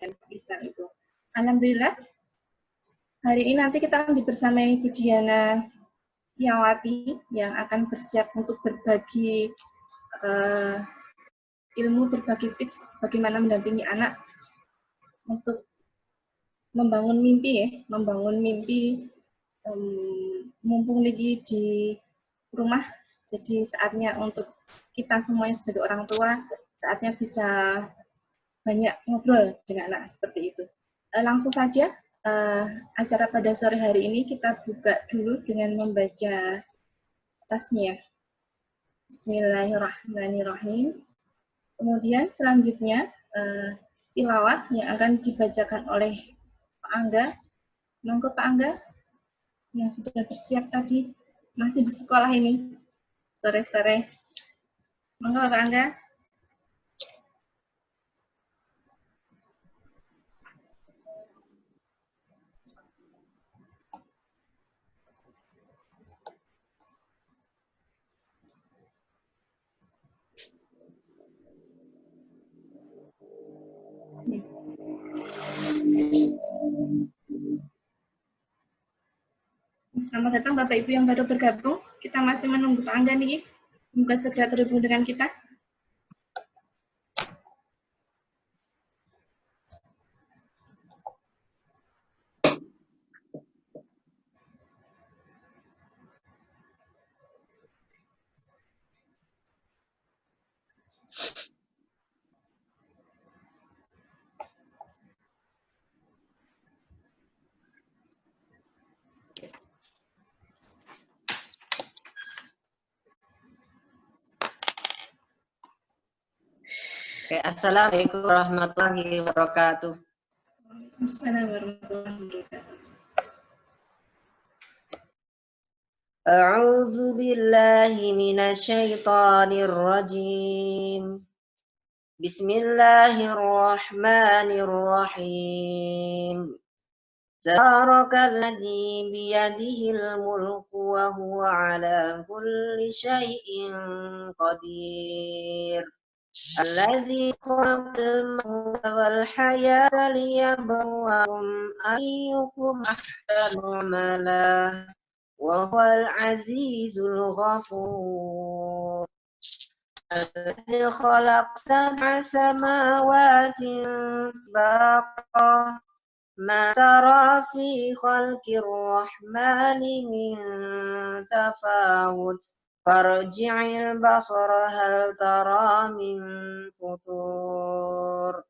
Pakistan itu. Alhamdulillah, hari ini nanti kita akan dibersamai Bu Diana Yawati yang akan bersiap untuk berbagi ilmu, berbagi tips bagaimana mendampingi anak untuk membangun mimpi mumpung lagi di rumah, jadi saatnya untuk kita semuanya sebagai orang tua, saatnya bisa banyak ngobrol dengan anak seperti itu. Langsung saja, acara pada sore hari ini kita buka dulu dengan membaca tasmiyah. Bismillahirrahmanirrahim. Kemudian selanjutnya tilawah yang akan dibacakan oleh Pak Angga. Monggo Pak Angga yang sudah bersiap tadi, masih di sekolah ini, sore-sore. Monggo Pak Angga. Selamat datang Bapak Ibu yang baru bergabung. Kita masih menunggu Pak Angga nih. Semoga segera terhubung dengan kita. Oke, assalamualaikum warahmatullahi wabarakatuh. Waalaikumsalam warahmatullahi wabarakatuh. A'udzu billahi minasyaitonir rajim. Bismillahirrahmanirrahim. Tabarakalladzi biyadihil mulku wa huwa ala kulli syai'in qadir. Alladzi khalaqal mauta wal hayata liyabluwakum ayyukum ahsanu amala wa huwal azizul ghafur. Alladzi khalaq sab'a samawati tibaqa ma tara fi khalqir rahmani min tafawut. Farji'il basara hal tara min futur.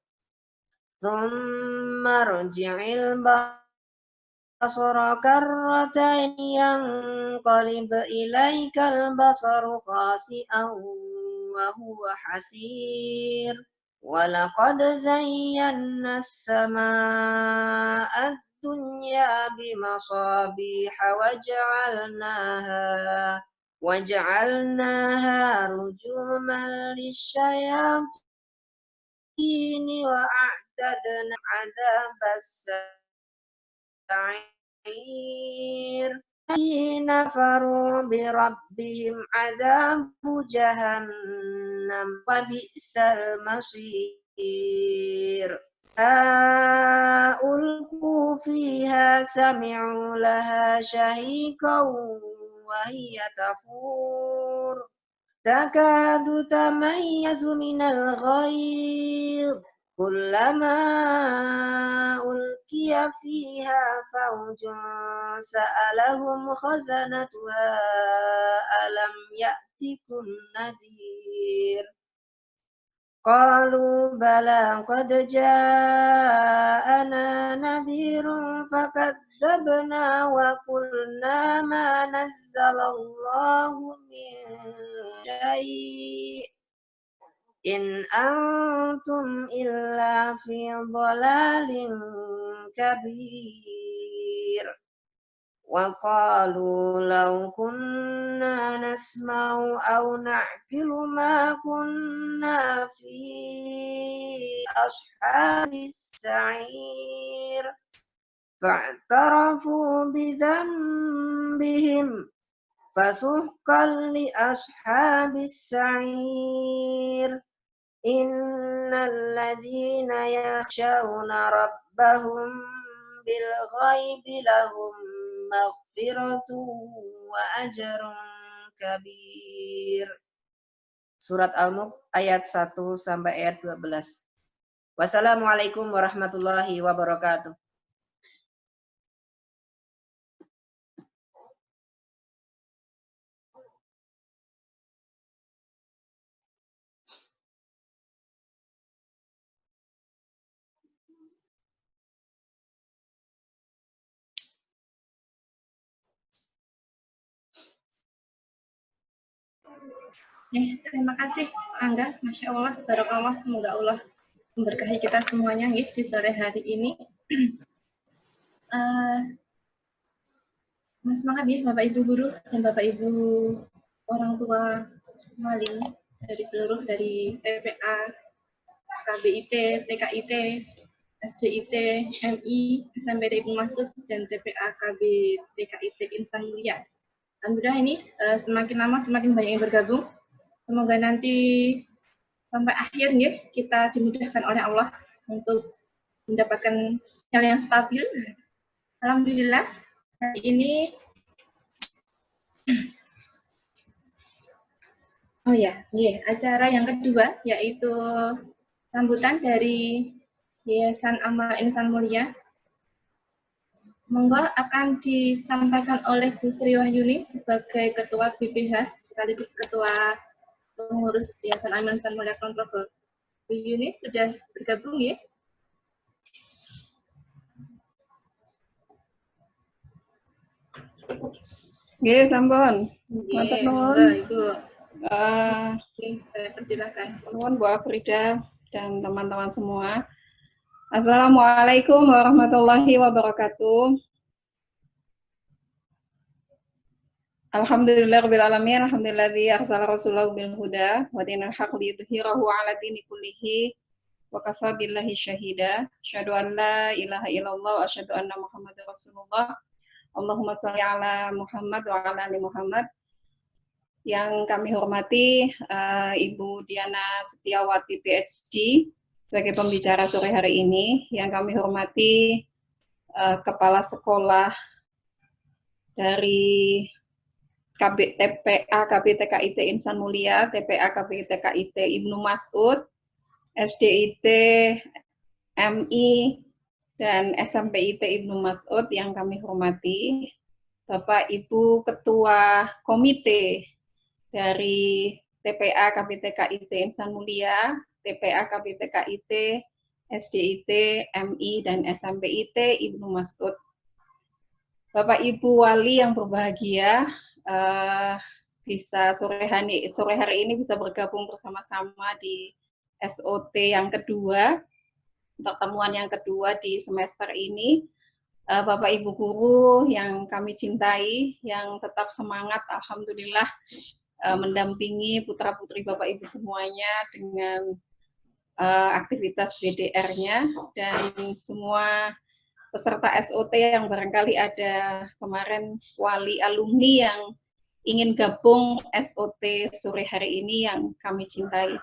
Thumma rji'il basara karratayn yanqalib ilaikal basaru khasi'an wa huwa hasir. Walaqad zayyana as-samaa'a ad-dunya bimasabiha waja'alnaha rujuman lisyayatin wa a'tadna 'adzabas sa'ir. Alladzina kafaru bi rabbihim 'adzabu jahannam wa bi'sal masir. Ulqu fiha sami'u laha shahiqan وهي تفور تكاد تميز من الغيظ كلما ألقي فيها فوج سألهم خزنتها ألم يأتكم نذير قالوا بلى قد جاءنا نذير فكذبنا وقلنا ما نزل الله من شيء إن أنتم إلا في ضلال كبير وقالوا لو كنا نسمع أو نعقل ما كنا في أصحاب السعير فاعترفوا بذنبهم فسحقا لأصحاب السعير Innal ladzina yakhshawna rabbahum bil ghaibi lahum maghfiratun wa ajrun kabir. Surat Al-Mulk ayat 1 sampai ayat 12. Wassalamualaikum warahmatullahi wabarakatuh. Terima kasih Angga, Masya Allah, Barakallah, semoga Allah memberkahi kita semuanya di sore hari ini. Semangat ya Bapak Ibu guru dan Bapak Ibu orang tua wali dari TPA, KBIT, TKIT, SDIT, MI, SMPT Ibnu Masud, dan TPA KB TKIT Insan Mulia. Alhamdulillah ini semakin lama semakin banyak yang bergabung. Semoga nanti sampai akhir ya, kita dimudahkan oleh Allah untuk mendapatkan sinyal yang stabil. Alhamdulillah hari ini acara yang kedua yaitu sambutan dari Yayasan Amal Insan Mulia. Monggo akan disampaikan oleh Bu Sri Wahyuni sebagai Ketua BPH sekaligus Ketua Pengurus Yayasan Amal Insan Mulia Kulon Progo. Bu Yuni sudah bergabung ya? Nggih, sampun. Matur nuwun. Ibu. Saya persilakan. Nuwun Bu Afrida dan teman-teman semua. Assalamualaikum warahmatullahi wabarakatuh. Alhamdulillahirabbil alamin, alhamdulillazi arsala rasulahu bil huda wa dinil haqq liyudhhirahu 'ala dini kullihi wa kafa billahi syahida. Asyhadu an la ilaha illallah wa asyhadu anna Muhammadar Rasulullah. Allahumma sholli ala Muhammad wa ala ali Muhammad. Yang kami hormati Ibu Diana Setiawati PhD sebagai pembicara sore hari ini, yang kami hormati Kepala Sekolah dari TPA KBTKIT Insan Mulia, TPA KBTKIT Ibnu Masud, SDIT MI, dan SMPIT Ibnu Masud yang kami hormati, Bapak Ibu Ketua Komite dari TPA KBTKIT Insan Mulia, TPA KBTKIT, SDIT, MI, dan SMPIT Ibnu Masud. Bapak Ibu Wali yang berbahagia, bisa sore hari ini bisa bergabung bersama-sama di SOT yang kedua, pertemuan yang kedua di semester ini. Bapak Ibu guru yang kami cintai, yang tetap semangat, alhamdulillah mendampingi putra-putri Bapak Ibu semuanya dengan aktivitas BDR-nya, dan semua peserta SOT yang barangkali ada kemarin wali alumni yang ingin gabung SOT sore hari ini yang kami cintai.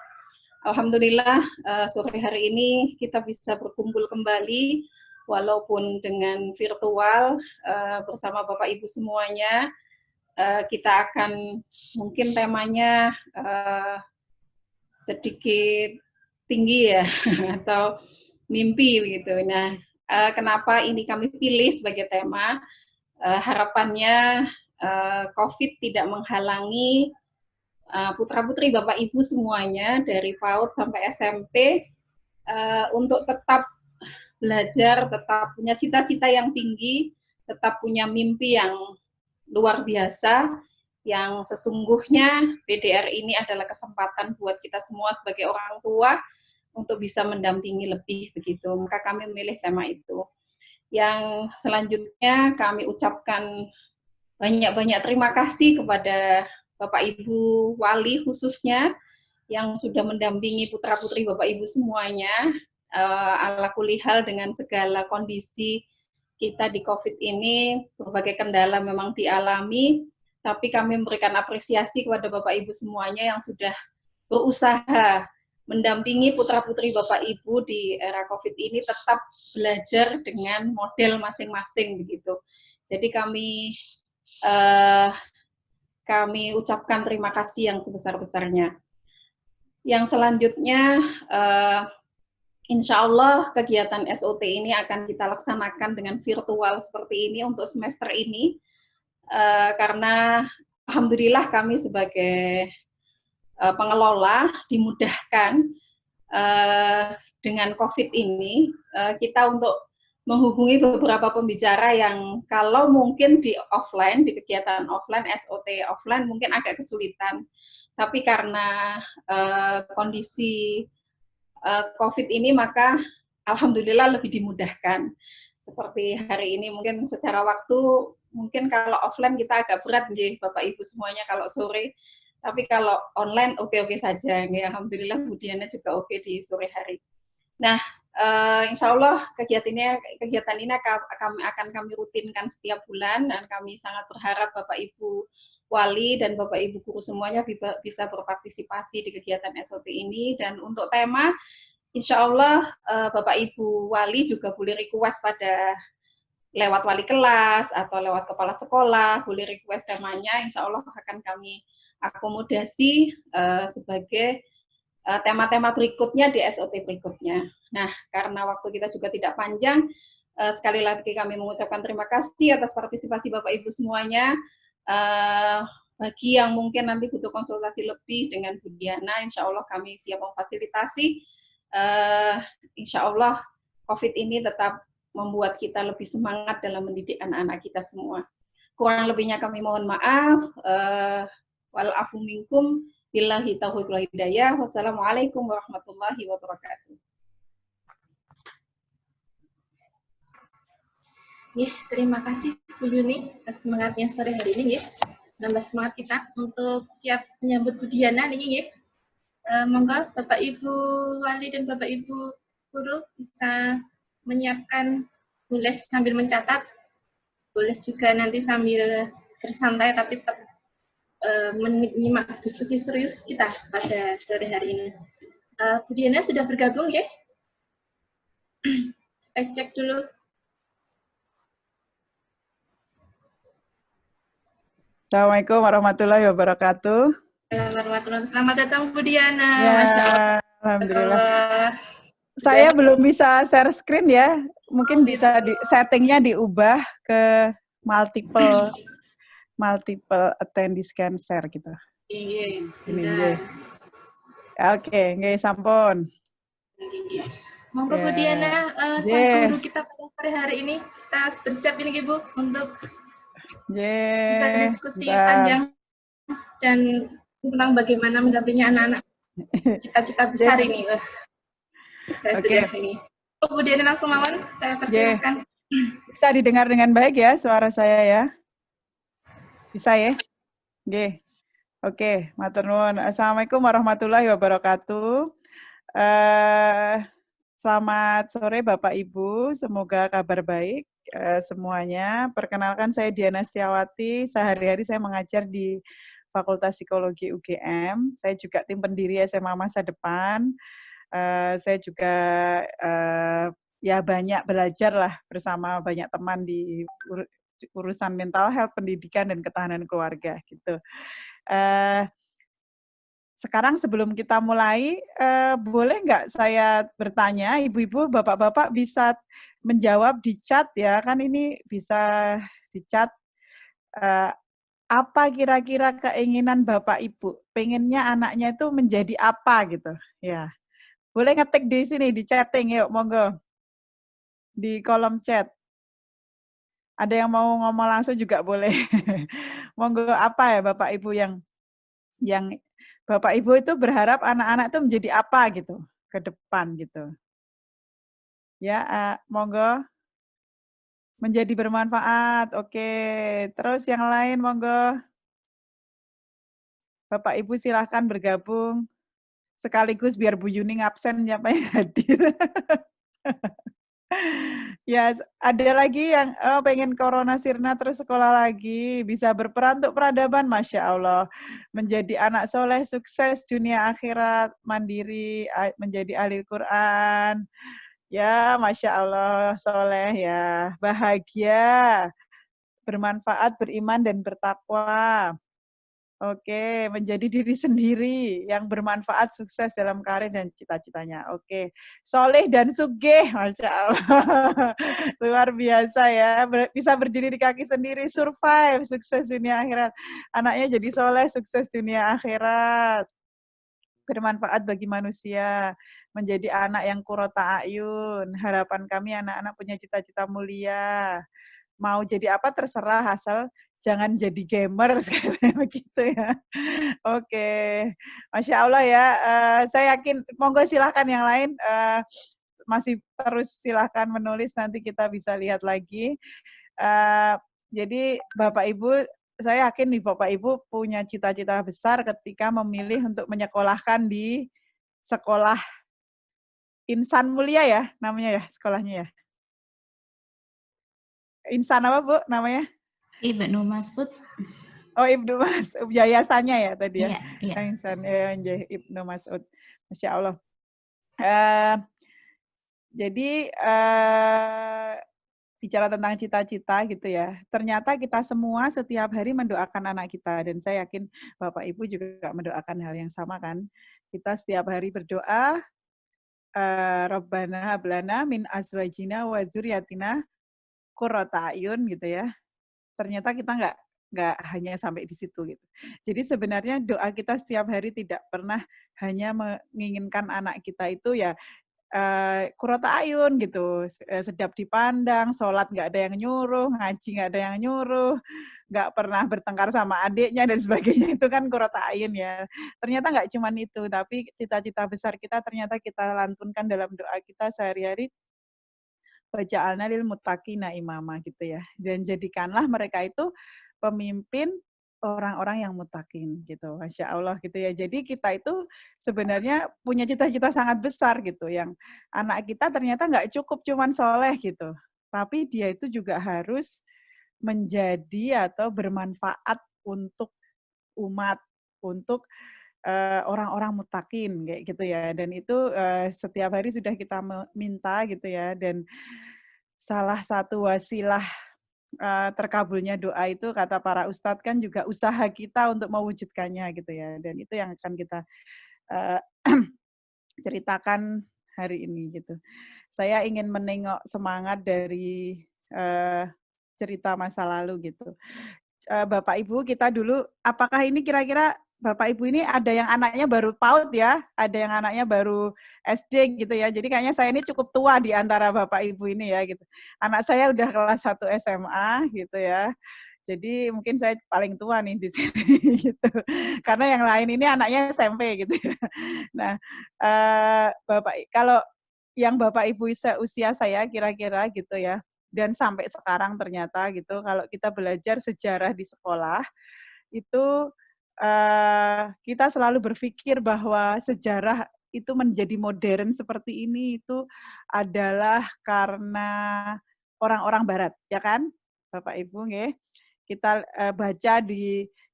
Alhamdulillah sore hari ini kita bisa berkumpul kembali walaupun dengan virtual bersama Bapak Ibu semuanya. Kita akan mungkin temanya sedikit tinggi ya atau mimpi begitu. Nah, kenapa ini kami pilih sebagai tema? Harapannya COVID tidak menghalangi putra-putri Bapak Ibu semuanya dari PAUD sampai SMP untuk tetap belajar, tetap punya cita-cita yang tinggi, tetap punya mimpi yang luar biasa, yang sesungguhnya BDR ini adalah kesempatan buat kita semua sebagai orang tua untuk bisa mendampingi lebih begitu. Maka kami memilih tema itu. Yang selanjutnya kami ucapkan banyak-banyak terima kasih kepada Bapak Ibu Wali khususnya yang sudah mendampingi putra-putri Bapak Ibu semuanya. Ala kulihal dengan segala kondisi kita di COVID ini, berbagai kendala memang dialami, tapi kami memberikan apresiasi kepada Bapak Ibu semuanya yang sudah berusaha mendampingi putra-putri Bapak Ibu di era COVID ini tetap belajar dengan model masing-masing begitu. Jadi kami ucapkan terima kasih yang sebesar-besarnya. Yang selanjutnya, insya Allah kegiatan SOT ini akan kita laksanakan dengan virtual seperti ini untuk semester ini, karena alhamdulillah kami sebagai pengelola dimudahkan dengan COVID ini, kita untuk menghubungi beberapa pembicara yang kalau mungkin di offline, di kegiatan offline, SOT offline mungkin agak kesulitan. Tapi karena kondisi COVID ini, maka alhamdulillah lebih dimudahkan. Seperti hari ini mungkin secara waktu, mungkin kalau offline kita agak berat nih Bapak Ibu semuanya kalau sore. Tapi kalau online oke-oke saja, ya, alhamdulillah Bu Diana juga oke di sore hari. Nah, insya Allah kegiatan ini akan kami rutinkan setiap bulan, dan kami sangat berharap Bapak Ibu wali dan Bapak Ibu guru semuanya bisa berpartisipasi di kegiatan SOT ini. Dan untuk tema, insya Allah Bapak Ibu wali juga boleh request pada lewat wali kelas atau lewat kepala sekolah, boleh request temanya, insya Allah akan kami akomodasi sebagai tema-tema berikutnya di SOT berikutnya. Nah, karena waktu kita juga tidak panjang, sekali lagi kami mengucapkan terima kasih atas partisipasi Bapak Ibu semuanya. Bagi yang mungkin nanti butuh konsultasi lebih dengan Bu Diana, insya Allah kami siap memfasilitasi. Insya Allah COVID ini tetap membuat kita lebih semangat dalam mendidik anak-anak kita semua. Kurang lebihnya kami mohon maaf. Wal afu minkum, billahi taufiq wal hidayah. Wassalamualaikum warahmatullahi wabarakatuh. Ya, terima kasih Bu Yuni atas semangatnya sore hari ini ya. Nambah semangat kita untuk siap menyambut Bu Diana nih ya. Monggo Bapak Ibu wali dan Bapak Ibu guru bisa menyiapkan, boleh sambil mencatat, boleh juga nanti sambil bersantai tapi tetap menyimak diskusi serius kita pada sore hari ini. Bu Diana sudah bergabung ya? Kita cek dulu. Assalamualaikum warahmatullahi wabarakatuh. Selamat datang Bu Diana. Ya, Masya Allah. alhamdulillah. Saya belum bisa share screen ya. Mungkin bisa settingnya diubah ke multiple attendee scan share gitu. Iya. Oke, nggih sampun. Monggo Bu Diana, sang guru kita pada sore hari ini, kita bersiap ini Bu untuk kita diskusi panjang dan tentang bagaimana mendampingi anak-anak cita-cita besar ini. Oke. Bu Diana langsung mawon, saya persilakan. Bisa didengar dengan baik ya suara saya ya? Bisa ya? Nggih. Oke, matur nuwun. Assalamualaikum warahmatullahi wabarakatuh. Selamat sore Bapak Ibu, semoga kabar baik semuanya. Perkenalkan saya Diana Setiawati, sehari-hari saya mengajar di Fakultas Psikologi UGM. Saya juga tim pendiri SMA Masa Depan. Saya juga ya banyak belajar lah bersama banyak teman di urusan mental health, pendidikan, dan ketahanan keluarga gitu. Sekarang sebelum kita mulai, boleh nggak saya bertanya, ibu-ibu, bapak-bapak bisa menjawab di chat ya, kan ini bisa di chat. Apa kira-kira keinginan bapak ibu? Pengennya anaknya itu menjadi apa gitu? Ya, boleh ngetik di sini di chatting, yuk monggo di kolom chat. Ada yang mau ngomong langsung juga boleh. Monggo, apa ya bapak ibu yang Bapak Ibu itu berharap anak-anak itu menjadi apa gitu ke depan gitu. Ya, monggo. Menjadi bermanfaat. Oke. Terus yang lain monggo. Bapak Ibu silahkan bergabung. Sekaligus biar Bu Yuning absen siapa yang hadir. Ya, ada lagi yang pengen corona sirna terus sekolah lagi, bisa berperan untuk peradaban, Masya Allah. Menjadi anak soleh, sukses dunia akhirat, mandiri, menjadi ahli Quran. Ya, Masya Allah, soleh ya, bahagia, bermanfaat, beriman, dan bertakwa. Oke, menjadi diri sendiri yang bermanfaat, sukses dalam karir dan cita-citanya. Oke, soleh dan sugih, Masya Allah. Luar biasa ya, bisa berdiri di kaki sendiri, survive, sukses dunia akhirat. Anaknya jadi soleh, sukses dunia akhirat. Bermanfaat bagi manusia, menjadi anak yang qurrata a'yun. Harapan kami anak-anak punya cita-cita mulia. Mau jadi apa terserah, asal jangan jadi gamer, begitu ya. Oke, Masya Allah ya. Saya yakin, monggo silahkan yang lain. Masih terus silahkan menulis, nanti kita bisa lihat lagi. Jadi Bapak Ibu, saya yakin nih Bapak Ibu punya cita-cita besar ketika memilih untuk menyekolahkan di sekolah Insan Mulia ya, namanya ya sekolahnya ya. Insan apa Bu namanya? Ibnu Mas'ud. Oh, Ibnu Mas'ud, yayasannya ya tadi ya. Iya, iya. Insan Ibnu Mas'ud. Masya Allah. Jadi bicara tentang cita-cita gitu ya. Ternyata kita semua setiap hari mendoakan anak kita, dan saya yakin Bapak Ibu juga mendoakan hal yang sama kan. Kita setiap hari berdoa, Rabbana hablana min azwajina wa dzurriyyatina qurrata a'yun gitu ya. Ternyata kita nggak hanya sampai di situ gitu. Jadi sebenarnya doa kita setiap hari tidak pernah hanya menginginkan anak kita itu ya qurrata a'yun gitu, sedap dipandang, sholat nggak ada yang nyuruh, ngaji nggak ada yang nyuruh, nggak pernah bertengkar sama adiknya dan sebagainya, itu kan qurrata a'yun ya. Ternyata nggak cuma itu, tapi cita-cita besar kita ternyata kita lantunkan dalam doa kita sehari-hari, waja'alna lil muttaqina imama gitu ya. Dan jadikanlah mereka itu pemimpin orang-orang yang muttaqin gitu. Masya Allah gitu ya. Jadi kita itu sebenarnya punya cita-cita sangat besar gitu, yang anak kita ternyata nggak cukup cuman soleh gitu, tapi dia itu juga harus menjadi atau bermanfaat untuk umat, untuk orang-orang muttaqin kayak gitu ya. Dan itu setiap hari sudah kita minta gitu ya. Dan salah satu wasilah terkabulnya doa itu kata para ustadz kan juga usaha kita untuk mewujudkannya gitu ya. Dan itu yang akan kita ceritakan hari ini gitu. Saya ingin menengok semangat dari cerita masa lalu gitu. Bapak Ibu kita dulu, apakah ini kira-kira Bapak Ibu ini ada yang anaknya baru PAUD ya, ada yang anaknya baru SD gitu ya. Jadi kayaknya saya ini cukup tua di antara Bapak Ibu ini ya gitu. Anak saya udah kelas 1 SMA gitu ya. Jadi mungkin saya paling tua nih di sini gitu. Karena yang lain ini anaknya SMP gitu ya. Nah, Bapak kalau yang Bapak Ibu usia saya kira-kira gitu ya, dan sampai sekarang ternyata gitu, kalau kita belajar sejarah di sekolah, itu kita selalu berpikir bahwa sejarah itu menjadi modern seperti ini itu adalah karena orang-orang Barat, ya kan, Bapak Ibu nggih? Kita baca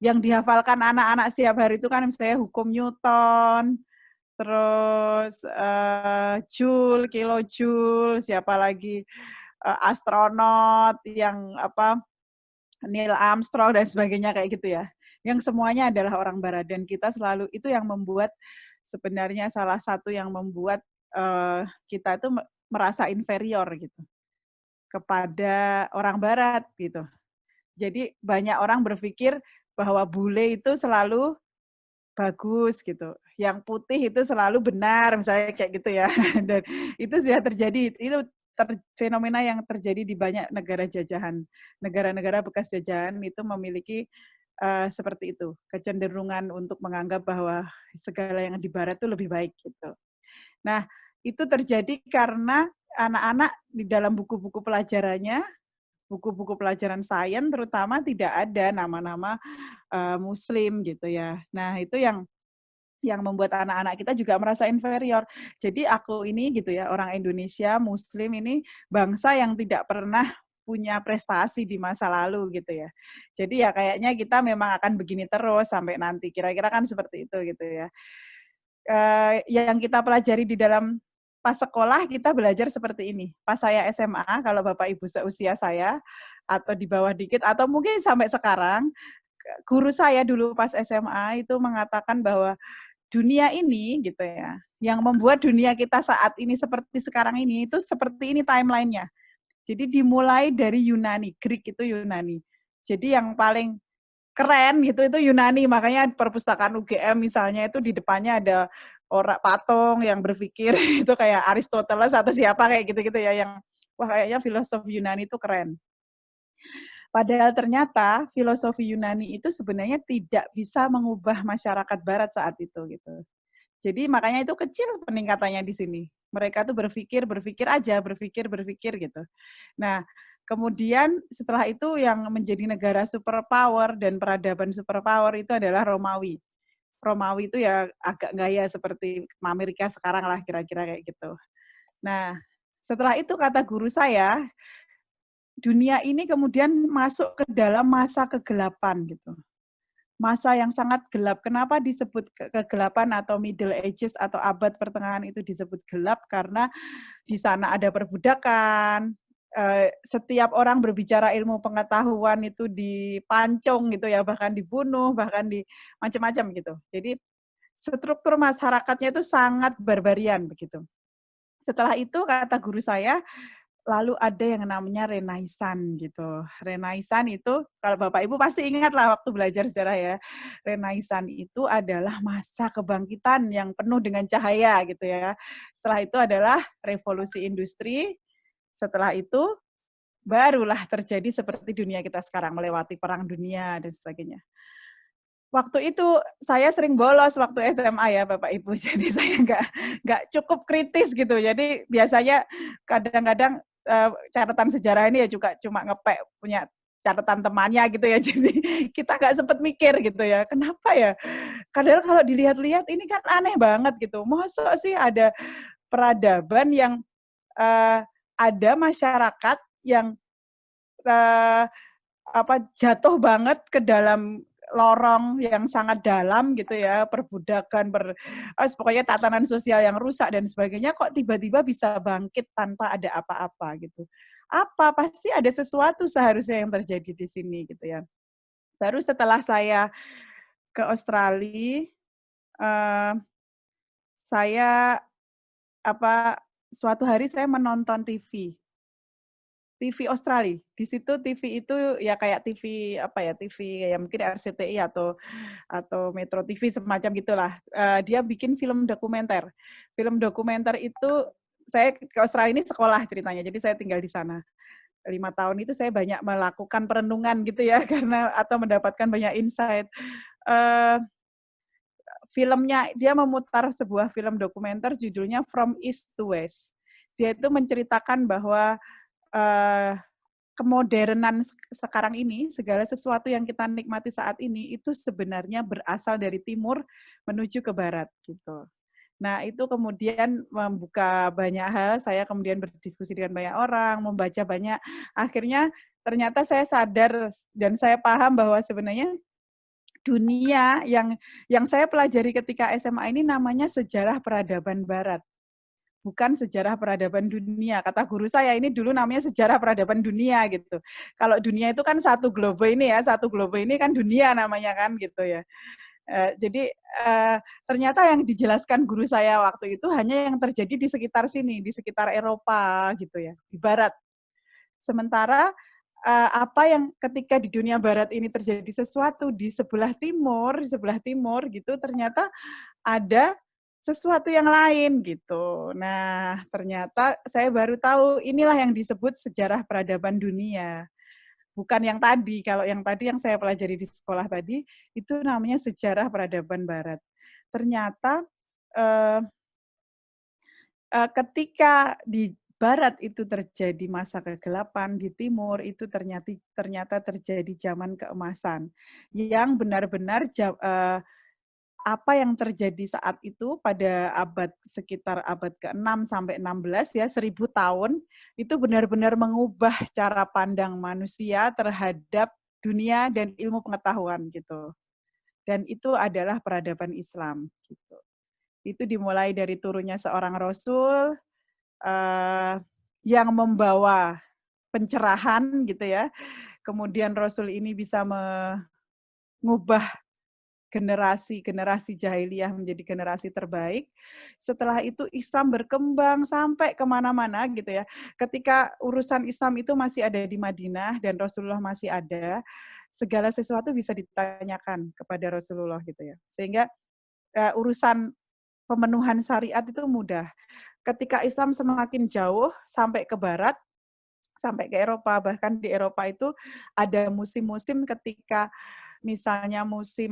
yang dihafalkan anak-anak setiap hari itu kan misalnya hukum Newton, terus Joule, kilojoule, siapa lagi astronot yang Neil Armstrong dan sebagainya kayak gitu ya. Yang semuanya adalah orang Barat, dan kita selalu itu yang membuat sebenarnya salah satu yang membuat kita itu merasa inferior gitu kepada orang Barat gitu. Jadi banyak orang berpikir bahwa bule itu selalu bagus gitu, yang putih itu selalu benar, misalnya kayak gitu ya. Dan itu sudah terjadi, itu fenomena yang terjadi di banyak negara jajahan, negara-negara bekas jajahan itu memiliki seperti itu, kecenderungan untuk menganggap bahwa segala yang di Barat itu lebih baik gitu. Nah, itu terjadi karena anak-anak di dalam buku-buku pelajarannya, buku-buku pelajaran sains terutama tidak ada nama-nama Muslim gitu ya. Nah, itu yang yang membuat anak-anak kita juga merasa inferior. Jadi aku ini gitu ya, orang Indonesia, Muslim ini bangsa yang tidak pernah punya prestasi di masa lalu gitu ya. Jadi ya kayaknya kita memang akan begini terus sampai nanti. Kira-kira kan seperti itu gitu ya. Yang kita pelajari di dalam pas sekolah kita belajar seperti ini. Pas saya SMA, kalau Bapak Ibu seusia saya atau di bawah dikit atau mungkin sampai sekarang, guru saya dulu pas SMA itu mengatakan bahwa dunia ini gitu ya, yang membuat dunia kita saat ini seperti sekarang ini itu seperti ini timelinenya. Jadi dimulai dari Yunani, Greek itu Yunani. Jadi yang paling keren gitu itu Yunani, makanya perpustakaan UGM misalnya itu di depannya ada orang patung yang berpikir itu kayak Aristoteles atau siapa kayak gitu-gitu ya, yang wah kayaknya filosof Yunani itu keren. Padahal ternyata filosofi Yunani itu sebenarnya tidak bisa mengubah masyarakat barat saat itu gitu. Jadi makanya itu kecil peningkatannya di sini. Mereka tuh berpikir aja, berpikir gitu. Nah, kemudian setelah itu yang menjadi negara superpower dan peradaban superpower itu adalah Romawi. Romawi itu ya agak gaya seperti Amerika sekarang lah kira-kira kayak gitu. Nah, setelah itu kata guru saya, dunia ini kemudian masuk ke dalam masa kegelapan gitu. Masa yang sangat gelap. Kenapa disebut kegelapan atau Middle Ages atau abad pertengahan itu disebut gelap? Karena di sana ada perbudakan, setiap orang berbicara ilmu pengetahuan itu dipancung gitu ya, bahkan dibunuh, bahkan di macam-macam gitu. Jadi struktur masyarakatnya itu sangat barbarian begitu. Setelah itu kata guru saya, lalu ada yang namanya Renaisan gitu. Renaisan itu kalau Bapak Ibu pasti ingat lah waktu belajar sejarah ya. Renaisan itu adalah masa kebangkitan yang penuh dengan cahaya gitu ya. Setelah itu adalah revolusi industri. Setelah itu barulah terjadi seperti dunia kita sekarang melewati perang dunia dan sebagainya. Waktu itu saya sering bolos waktu SMA ya Bapak Ibu, jadi saya nggak cukup kritis gitu. Jadi biasanya kadang-kadang catatan sejarah ini ya juga cuma ngepek punya catatan temannya gitu ya. Jadi kita nggak sempat mikir gitu ya. Kenapa ya? Padahal kalau dilihat-lihat ini kan aneh banget gitu. Masa sih ada peradaban yang ada masyarakat yang jatuh banget ke dalam lorong yang sangat dalam gitu ya, perbudakan, pokoknya tatanan sosial yang rusak dan sebagainya, kok tiba-tiba bisa bangkit tanpa ada apa-apa gitu. Pasti ada sesuatu seharusnya yang terjadi di sini gitu ya. Baru setelah saya ke Australia, saya suatu hari saya menonton TV Australia. Di situ TV itu ya kayak TV TV ya mungkin RCTI atau Metro TV semacam gitulah. Dia bikin film dokumenter. Film dokumenter itu saya ke Australia ini sekolah ceritanya. Jadi saya tinggal di sana. 5 tahun itu saya banyak melakukan perenungan gitu ya karena atau mendapatkan banyak insight. Filmnya dia memutar sebuah film dokumenter judulnya From East to West. Dia itu menceritakan bahwa kemodernan sekarang ini, segala sesuatu yang kita nikmati saat ini, itu sebenarnya berasal dari timur menuju ke barat. Gitu. Nah, itu kemudian membuka banyak hal, saya kemudian berdiskusi dengan banyak orang, membaca banyak, akhirnya ternyata saya sadar dan saya paham bahwa sebenarnya dunia yang saya pelajari ketika SMA ini namanya sejarah peradaban barat. Bukan sejarah peradaban dunia. Kata guru saya ini dulu namanya sejarah peradaban dunia gitu. Kalau dunia itu kan satu globe ini kan dunia namanya kan gitu ya. Jadi ternyata yang dijelaskan guru saya waktu itu hanya yang terjadi di sekitar sini, di sekitar Eropa gitu ya, di barat. Sementara apa yang ketika di dunia barat ini terjadi sesuatu di sebelah timur gitu ternyata ada sesuatu yang lain gitu. Nah, ternyata saya baru tahu inilah yang disebut sejarah peradaban dunia. Bukan yang tadi, kalau yang tadi yang saya pelajari di sekolah tadi, itu namanya sejarah peradaban barat. Ternyata ketika di barat itu terjadi masa kegelapan, di timur itu ternyata terjadi zaman keemasan. Yang benar-benar apa yang terjadi saat itu pada sekitar abad ke-6 sampai 16 ya, 1000 tahun, itu benar-benar mengubah cara pandang manusia terhadap dunia dan ilmu pengetahuan gitu. Dan itu adalah peradaban Islam gitu. Itu dimulai dari turunnya seorang rasul yang membawa pencerahan gitu ya. Kemudian rasul ini bisa mengubah generasi jahiliyah menjadi generasi terbaik. Setelah itu Islam berkembang sampai kemana-mana gitu ya. Ketika urusan Islam itu masih ada di Madinah dan Rasulullah masih ada, segala sesuatu bisa ditanyakan kepada Rasulullah gitu ya. Sehingga urusan pemenuhan syariat itu mudah. Ketika Islam semakin jauh sampai ke barat, sampai ke Eropa, bahkan di Eropa itu ada musim-musim ketika misalnya musim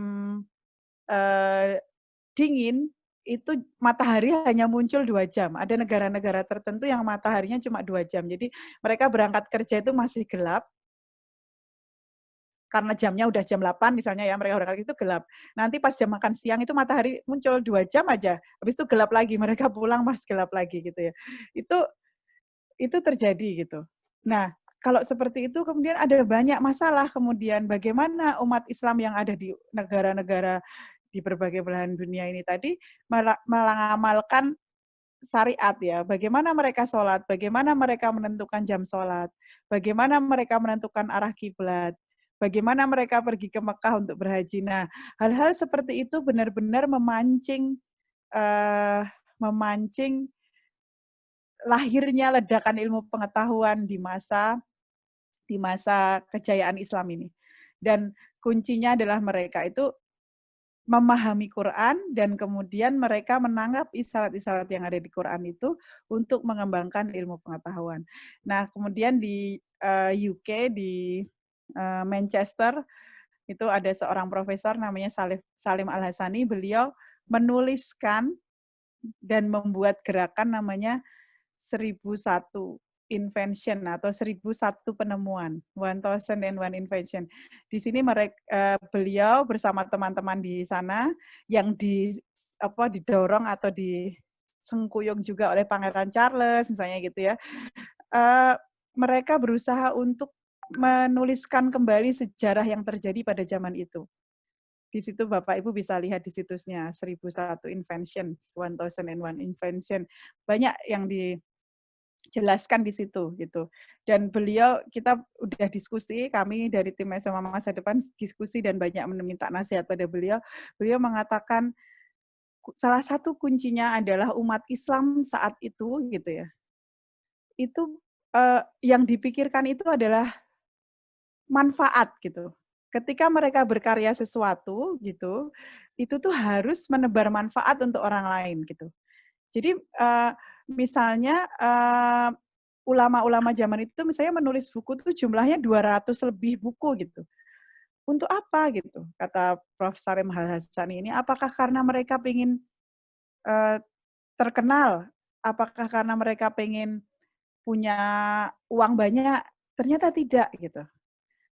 dingin, itu matahari hanya muncul 2 jam. Ada negara-negara tertentu yang mataharinya cuma 2 jam. Jadi mereka berangkat kerja itu masih gelap, karena jamnya udah jam 8 misalnya ya, mereka berangkat itu gelap. Nanti pas jam makan siang itu matahari muncul 2 jam aja, habis itu gelap lagi, mereka pulang mas gelap lagi gitu ya. Itu terjadi gitu. Nah, kalau seperti itu kemudian ada banyak masalah kemudian bagaimana umat Islam yang ada di negara-negara di berbagai belahan dunia ini tadi mengamalkan syariat ya, bagaimana mereka sholat, bagaimana mereka menentukan jam sholat, bagaimana mereka menentukan arah kiblat, bagaimana mereka pergi ke Mekah untuk berhaji. Nah, hal-hal seperti itu benar-benar memancing lahirnya ledakan ilmu pengetahuan di masa kejayaan Islam ini. Dan kuncinya adalah mereka itu memahami Quran dan kemudian mereka menangkap isyarat-isyarat yang ada di Quran itu untuk mengembangkan ilmu pengetahuan. Nah, kemudian di UK, di Manchester, itu ada seorang profesor namanya Salim Al-Hasani, beliau menuliskan dan membuat gerakan namanya 1001 invention atau 1001 penemuan, 1001 invention. Di sini beliau bersama teman-teman di sana yang didorong atau disengkuyung juga oleh Pangeran Charles misalnya gitu ya. Mereka berusaha untuk menuliskan kembali sejarah yang terjadi pada zaman itu. Di situ Bapak Ibu bisa lihat di situsnya 1001 invention, 1001 invention. Banyak yang dijelaskan di situ gitu. Dan kita udah diskusi, kami dari tim SMA Masa Depan diskusi dan banyak meminta nasihat pada beliau. Beliau mengatakan salah satu kuncinya adalah umat Islam saat itu gitu ya. Itu yang dipikirkan itu adalah manfaat gitu. Ketika mereka berkarya sesuatu gitu, itu tuh harus menebar manfaat untuk orang lain gitu. Jadi misalnya ulama-ulama zaman itu misalnya menulis buku tuh jumlahnya 200 lebih buku gitu. Untuk apa gitu? Kata Prof. Salim Al-Hasani ini, apakah karena mereka ingin terkenal? Apakah karena mereka pengen punya uang banyak? Ternyata tidak gitu.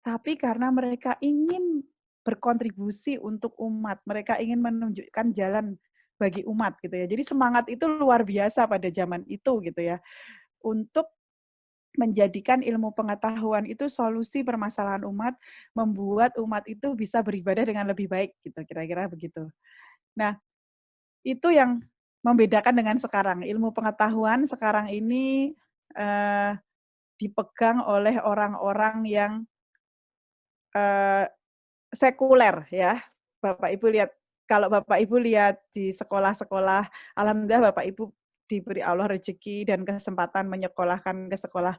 Tapi karena mereka ingin berkontribusi untuk umat, mereka ingin menunjukkan jalan bagi umat gitu ya. Jadi semangat itu luar biasa pada zaman itu gitu ya. Untuk menjadikan ilmu pengetahuan itu solusi permasalahan umat, membuat umat itu bisa beribadah dengan lebih baik gitu, kira-kira begitu. Nah, itu yang membedakan dengan sekarang. Ilmu pengetahuan sekarang ini dipegang oleh orang-orang yang sekuler ya. Bapak Ibu lihat, kalau Bapak Ibu lihat di sekolah-sekolah, alhamdulillah Bapak Ibu diberi Allah rezeki dan kesempatan menyekolahkan ke sekolah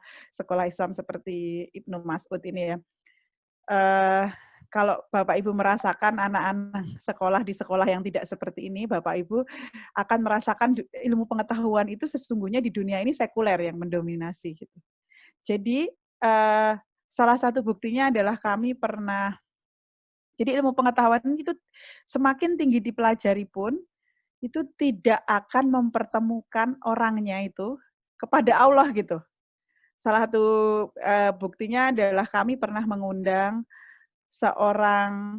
Islam seperti Ibnu Mas'ud ini ya. Kalau Bapak Ibu merasakan anak-anak sekolah di sekolah yang tidak seperti ini, Bapak Ibu akan merasakan ilmu pengetahuan itu sesungguhnya di dunia ini sekuler yang mendominasi gitu. Jadi salah satu buktinya adalah kami pernah, jadi ilmu pengetahuan itu semakin tinggi dipelajari pun, itu tidak akan mempertemukan orangnya itu kepada Allah gitu. Salah satu buktinya adalah kami pernah mengundang seorang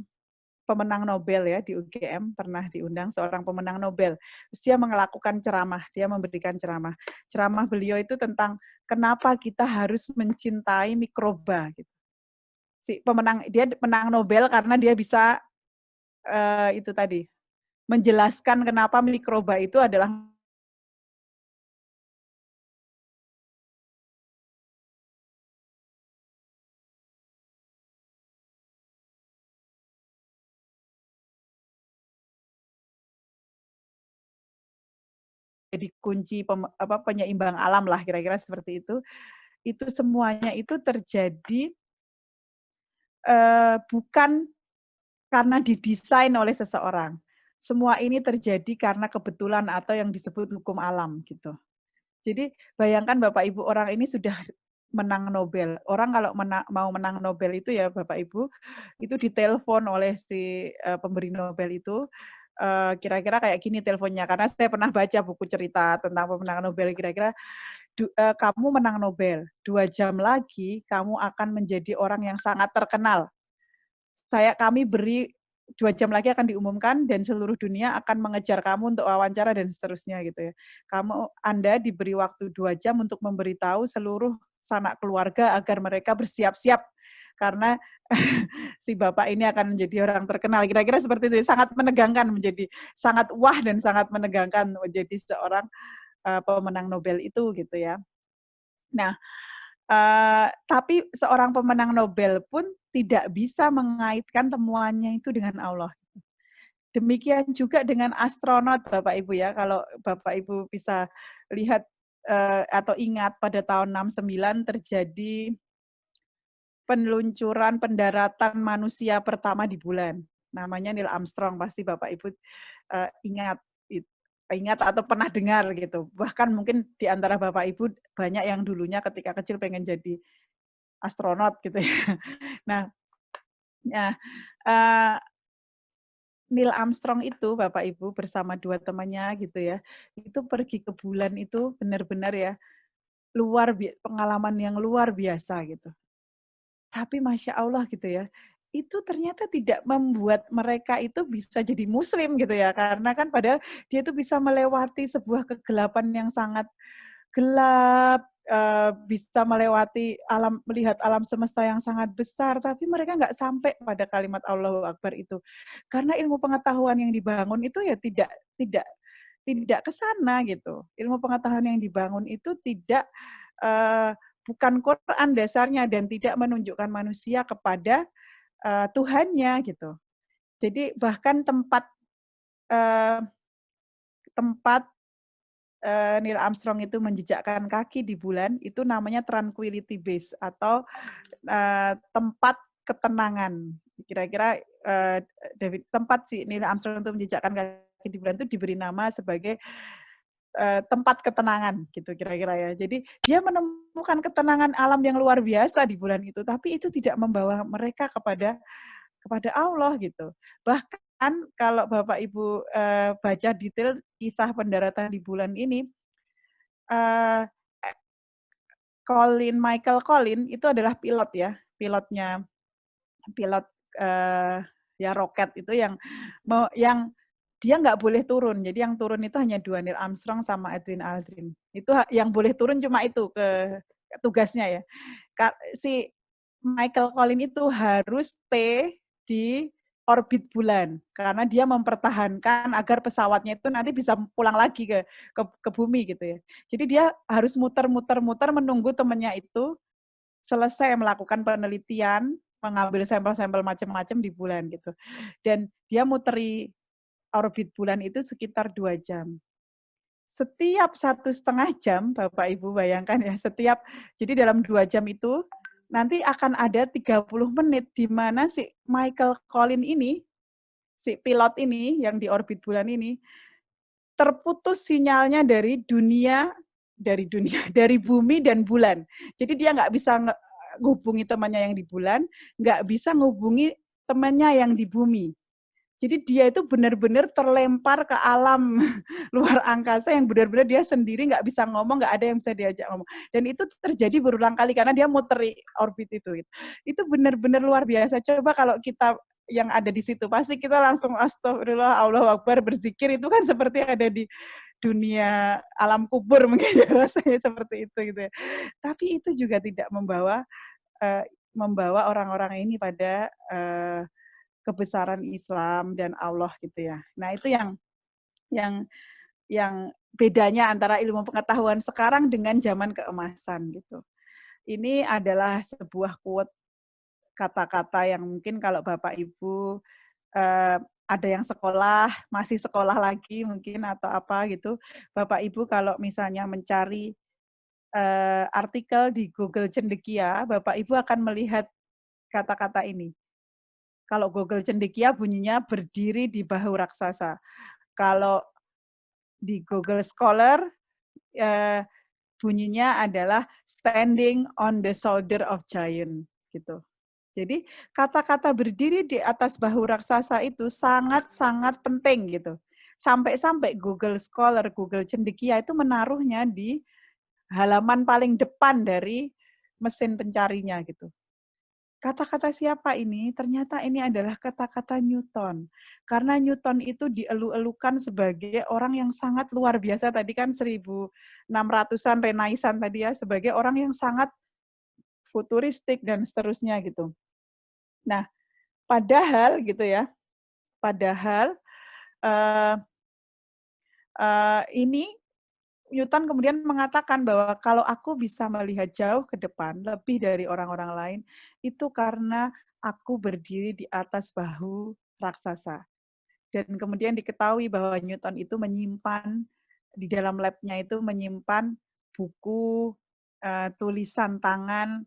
pemenang Nobel ya di UGM, pernah diundang seorang pemenang Nobel. Terus dia melakukan ceramah, dia memberikan ceramah. Ceramah beliau itu tentang kenapa kita harus mencintai mikroba. Gitu. Dia menang Nobel karena dia bisa itu tadi menjelaskan kenapa mikroba itu adalah jadi kunci penyeimbang alam lah, kira-kira seperti itu. Itu semuanya itu terjadi bukan karena didesain oleh seseorang. Semua ini terjadi karena kebetulan atau yang disebut hukum alam gitu. Jadi bayangkan Bapak Ibu, orang ini sudah menang Nobel. Orang kalau mau menang Nobel itu ya Bapak Ibu, itu ditelepon oleh si pemberi Nobel itu, kira-kira kayak gini teleponnya, karena saya pernah baca buku cerita tentang pemenang Nobel, kira-kira kamu menang Nobel, 2 jam lagi kamu akan menjadi orang yang sangat terkenal. Kami beri 2 jam lagi akan diumumkan dan seluruh dunia akan mengejar kamu untuk wawancara dan seterusnya gitu ya. Anda diberi waktu 2 jam untuk memberitahu seluruh sanak keluarga agar mereka bersiap-siap karena si bapak ini akan menjadi orang terkenal. Kira-kira seperti itu. Sangat menegangkan, menjadi sangat wah dan sangat menegangkan menjadi seorang pemenang Nobel itu gitu ya. Nah, tapi seorang pemenang Nobel pun tidak bisa mengaitkan temuannya itu dengan Allah. Demikian juga dengan astronot, Bapak Ibu ya. Kalau Bapak Ibu bisa lihat atau ingat pada tahun 69 terjadi peluncuran pendaratan manusia pertama di bulan. Namanya Neil Armstrong, pasti Bapak Ibu ingat atau pernah dengar gitu. Bahkan mungkin di antara Bapak Ibu banyak yang dulunya ketika kecil pengen jadi astronot gitu ya. Nah, Neil Armstrong itu Bapak Ibu bersama 2 temannya gitu ya, itu pergi ke bulan itu benar-benar ya pengalaman yang luar biasa gitu. Tapi Masya Allah gitu ya, itu ternyata tidak membuat mereka itu bisa jadi muslim gitu ya, karena kan padahal dia itu bisa melewati sebuah kegelapan yang sangat gelap, bisa melewati melihat alam semesta yang sangat besar, tapi mereka nggak sampai pada kalimat Allahu Akbar itu. Karena ilmu pengetahuan yang dibangun itu ya tidak ke sana gitu. Ilmu pengetahuan yang dibangun itu bukan Quran dasarnya dan tidak menunjukkan manusia kepada Tuhannya gitu. Jadi bahkan tempat Neil Armstrong itu menjejakkan kaki di bulan itu namanya Tranquility Base atau tempat ketenangan. Kira-kira tempat si Neil Armstrong untuk menjejakkan kaki di bulan itu diberi nama sebagai tempat ketenangan gitu kira-kira ya. Jadi dia menemukan ketenangan alam yang luar biasa di bulan itu, tapi itu tidak membawa mereka kepada Allah gitu. Bahkan kalau Bapak Ibu baca detail kisah pendaratan di bulan ini, Michael Collins itu adalah pilot ya, pilot ya roket itu yang dia nggak boleh turun. Jadi yang turun itu hanya 2, Neil Armstrong sama Edwin Aldrin. Itu yang boleh turun cuma itu ke tugasnya ya. Si Michael Collins itu harus stay di orbit bulan karena dia mempertahankan agar pesawatnya itu nanti bisa pulang lagi ke bumi gitu ya. Jadi dia harus muter-muter menunggu temannya itu selesai melakukan penelitian, mengambil sampel-sampel macam-macam di bulan gitu. Dan dia muteri orbit bulan itu sekitar 2 jam. Setiap 1,5 jam, Bapak Ibu bayangkan ya, jadi dalam 2 jam itu nanti akan ada 30 menit di mana si Michael Collins ini, si pilot ini yang di orbit bulan ini, terputus sinyalnya dari bumi dan bulan. Jadi dia nggak bisa ngehubungi temannya yang di bulan, nggak bisa ngehubungi temannya yang di bumi. Jadi dia itu benar-benar terlempar ke alam luar angkasa yang benar-benar dia sendiri nggak bisa ngomong, nggak ada yang bisa diajak ngomong. Dan itu terjadi berulang kali karena dia muteri orbit itu. Itu benar-benar luar biasa. Coba kalau kita yang ada di situ. Pasti kita langsung astagfirullah, Allahu Akbar, berzikir itu kan seperti ada di dunia alam kubur mungkin ya, rasanya seperti itu gitu ya. Tapi itu juga tidak membawa orang-orang ini pada kebesaran Islam dan Allah gitu ya. Nah, itu yang bedanya antara ilmu pengetahuan sekarang dengan zaman keemasan gitu. Ini adalah sebuah quote, kata-kata yang mungkin kalau Bapak Ibu ada yang sekolah, masih sekolah lagi mungkin atau apa gitu, Bapak Ibu kalau misalnya mencari artikel di Google Cendekia, Bapak Ibu akan melihat kata-kata ini. Kalau Google Cendekia bunyinya berdiri di bahu raksasa. Kalau di Google Scholar bunyinya adalah standing on the shoulder of giant gitu. Jadi kata-kata berdiri di atas bahu raksasa itu sangat-sangat penting gitu. Sampai-sampai Google Scholar, Google Cendekia itu menaruhnya di halaman paling depan dari mesin pencarinya gitu. Kata-kata siapa ini? Ternyata ini adalah kata-kata Newton. Karena Newton itu dielu-elukan sebagai orang yang sangat luar biasa. Tadi kan 1600-an Renaissance tadi ya, sebagai orang yang sangat futuristik dan seterusnya gitu. Nah, padahal gitu ya, padahal ini Newton kemudian mengatakan bahwa kalau aku bisa melihat jauh ke depan, lebih dari orang-orang lain, itu karena aku berdiri di atas bahu raksasa. Dan kemudian diketahui bahwa Newton itu menyimpan, di dalam lab-nya itu menyimpan buku, tulisan tangan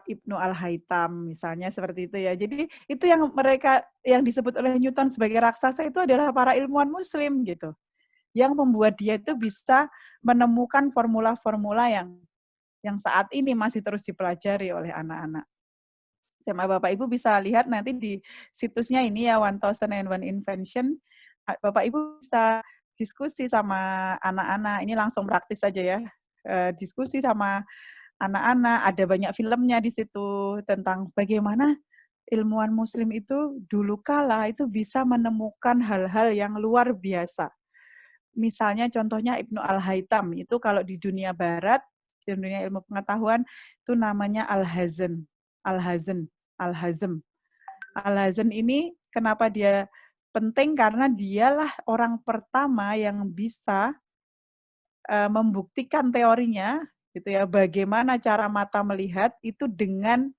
Ibnu Al-Haytham, misalnya seperti itu ya. Jadi itu yang disebut oleh Newton sebagai raksasa itu adalah para ilmuwan Muslim gitu, yang membuat dia itu bisa menemukan formula-formula yang saat ini masih terus dipelajari oleh anak-anak. Sama Bapak Ibu bisa lihat nanti di situsnya ini ya, 1001 Invention. Bapak Ibu bisa diskusi sama anak-anak, ini langsung praktis saja ya. Diskusi sama anak-anak, ada banyak filmnya di situ tentang bagaimana ilmuwan Muslim itu dulu kala itu bisa menemukan hal-hal yang luar biasa. Misalnya contohnya Ibnu Al-Haytham, itu kalau di dunia barat, di dunia ilmu pengetahuan, itu namanya Al-Hazm. Al-Hazm ini kenapa dia penting? Karena dialah orang pertama yang bisa membuktikan teorinya, gitu ya, bagaimana cara mata melihat itu dengan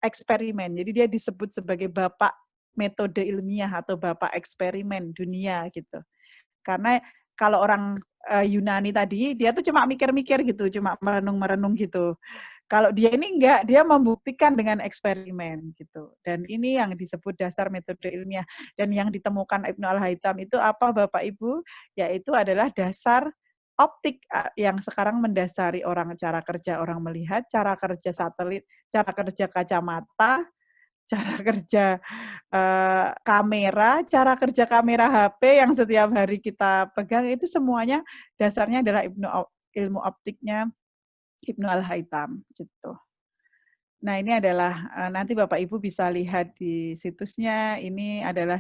eksperimen. Jadi dia disebut sebagai bapak metode ilmiah atau bapak eksperimen dunia gitu. Karena kalau orang Yunani tadi, dia tuh cuma mikir-mikir gitu, cuma merenung-merenung gitu. Kalau dia ini enggak, dia membuktikan dengan eksperimen gitu. Dan ini yang disebut dasar metode ilmiah. Dan yang ditemukan Ibnu Al-Haytham itu apa Bapak Ibu? Yaitu adalah dasar optik yang sekarang mendasari cara kerja orang melihat, cara kerja satelit, cara kerja kacamata, cara kerja kamera, cara kerja kamera HP yang setiap hari kita pegang, itu semuanya dasarnya adalah ilmu optiknya Ibnu Al-Haytham gitu. Nah, ini adalah nanti Bapak Ibu bisa lihat di situsnya, ini adalah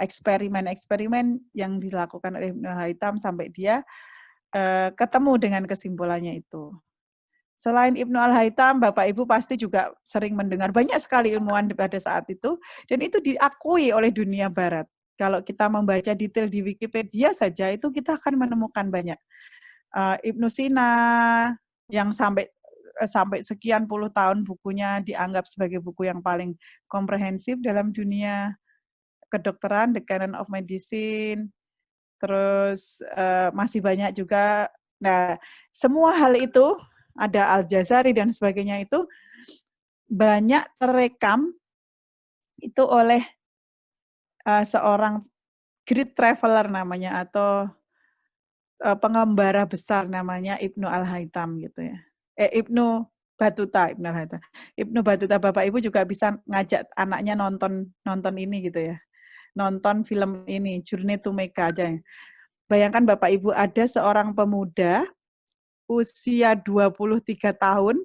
eksperimen-eksperimen yang dilakukan oleh Ibnu Al-Haytham sampai dia ketemu dengan kesimpulannya itu. Selain Ibnu Al-Haytham, Bapak Ibu pasti juga sering mendengar banyak sekali ilmuwan pada saat itu, dan itu diakui oleh dunia barat. Kalau kita membaca detail di Wikipedia saja, itu kita akan menemukan banyak. Ibnu Sina, yang sampai sekian puluh tahun bukunya dianggap sebagai buku yang paling komprehensif dalam dunia kedokteran, The Canon of Medicine, terus masih banyak juga. Nah, semua hal itu, ada Al-Jazari dan sebagainya, itu banyak terekam itu oleh seorang great traveler namanya, atau pengembara besar namanya Ibnu Al-Haytham gitu ya. Ibnu Battuta, Ibnu Al-Haytham. Ibnu Battuta, Bapak Ibu juga bisa ngajak anaknya nonton ini gitu ya. Nonton film ini, Journey to Mecca aja. Bayangkan Bapak Ibu, ada seorang pemuda usia 23 tahun,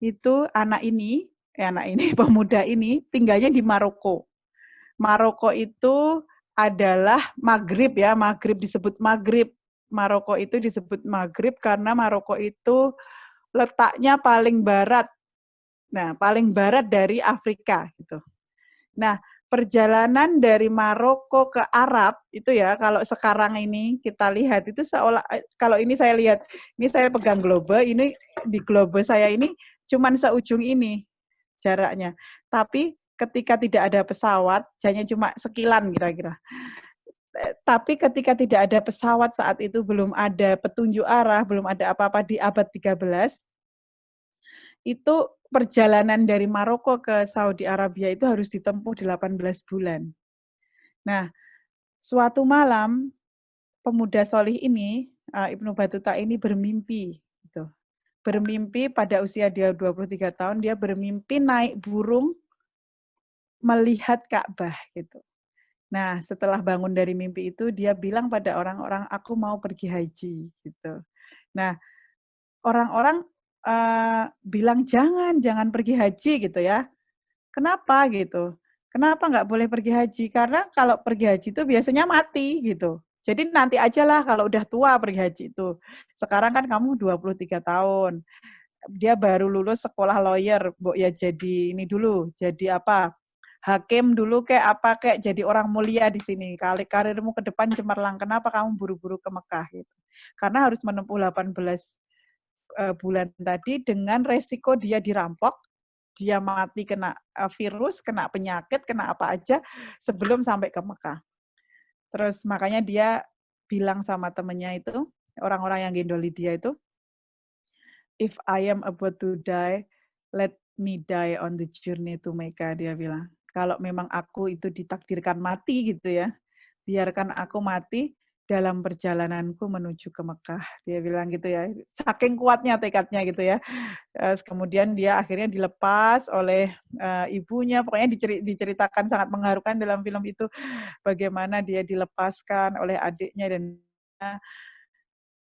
itu anak ini anak ini, pemuda ini tinggalnya di Maroko. Maroko itu adalah Maghrib ya, Maghrib disebut Maghrib. Maroko itu disebut Maghrib karena Maroko itu letaknya paling barat. Nah, paling barat dari Afrika gitu. Nah, perjalanan dari Maroko ke Arab itu ya, kalau sekarang ini kita lihat itu seolah, kalau ini saya lihat, ini saya pegang globe, ini di globe saya ini cuman seujung ini jaraknya. Tapi ketika tidak ada pesawat, hanya cuma sekilan kira-kira. Tapi ketika tidak ada pesawat saat itu, belum ada petunjuk arah, belum ada apa-apa di abad 13, itu perjalanan dari Maroko ke Saudi Arabia itu harus ditempuh 18 bulan. Nah, suatu malam pemuda solih ini, Ibnu Battuta ini bermimpi. Gitu. Bermimpi pada usia dia 23 tahun, dia bermimpi naik burung melihat Ka'bah. Gitu. Nah, setelah bangun dari mimpi itu, dia bilang pada orang-orang, aku mau pergi haji. Gitu. Nah, orang-orang bilang jangan pergi haji gitu ya. Kenapa gitu? Kenapa nggak boleh pergi haji? Karena kalau pergi haji itu biasanya mati gitu. Jadi nanti aja lah kalau udah tua pergi haji itu. Sekarang kan kamu 23 tahun. Dia baru lulus sekolah lawyer, Bu, ya jadi ini dulu, jadi apa? Hakim dulu kayak apa, kayak jadi orang mulia di sini. Karirmu ke depan cemerlang. Kenapa kamu buru-buru ke Mekah gitu? Karena harus menempuh 18 bulan tadi dengan resiko dia dirampok, dia mati kena virus, kena penyakit, kena apa aja sebelum sampai ke Mekah. Terus makanya dia bilang sama temennya itu, orang-orang yang gendoli dia itu, if I am about to die, let me die on the journey to Mecca, dia bilang. Kalau memang aku itu ditakdirkan mati gitu ya, biarkan aku mati dalam perjalananku menuju ke Mekah. Dia bilang gitu ya. Saking kuatnya tekadnya gitu ya. Kemudian dia akhirnya dilepas oleh ibunya. Pokoknya diceritakan sangat mengharukan dalam film itu bagaimana dia dilepaskan oleh adiknya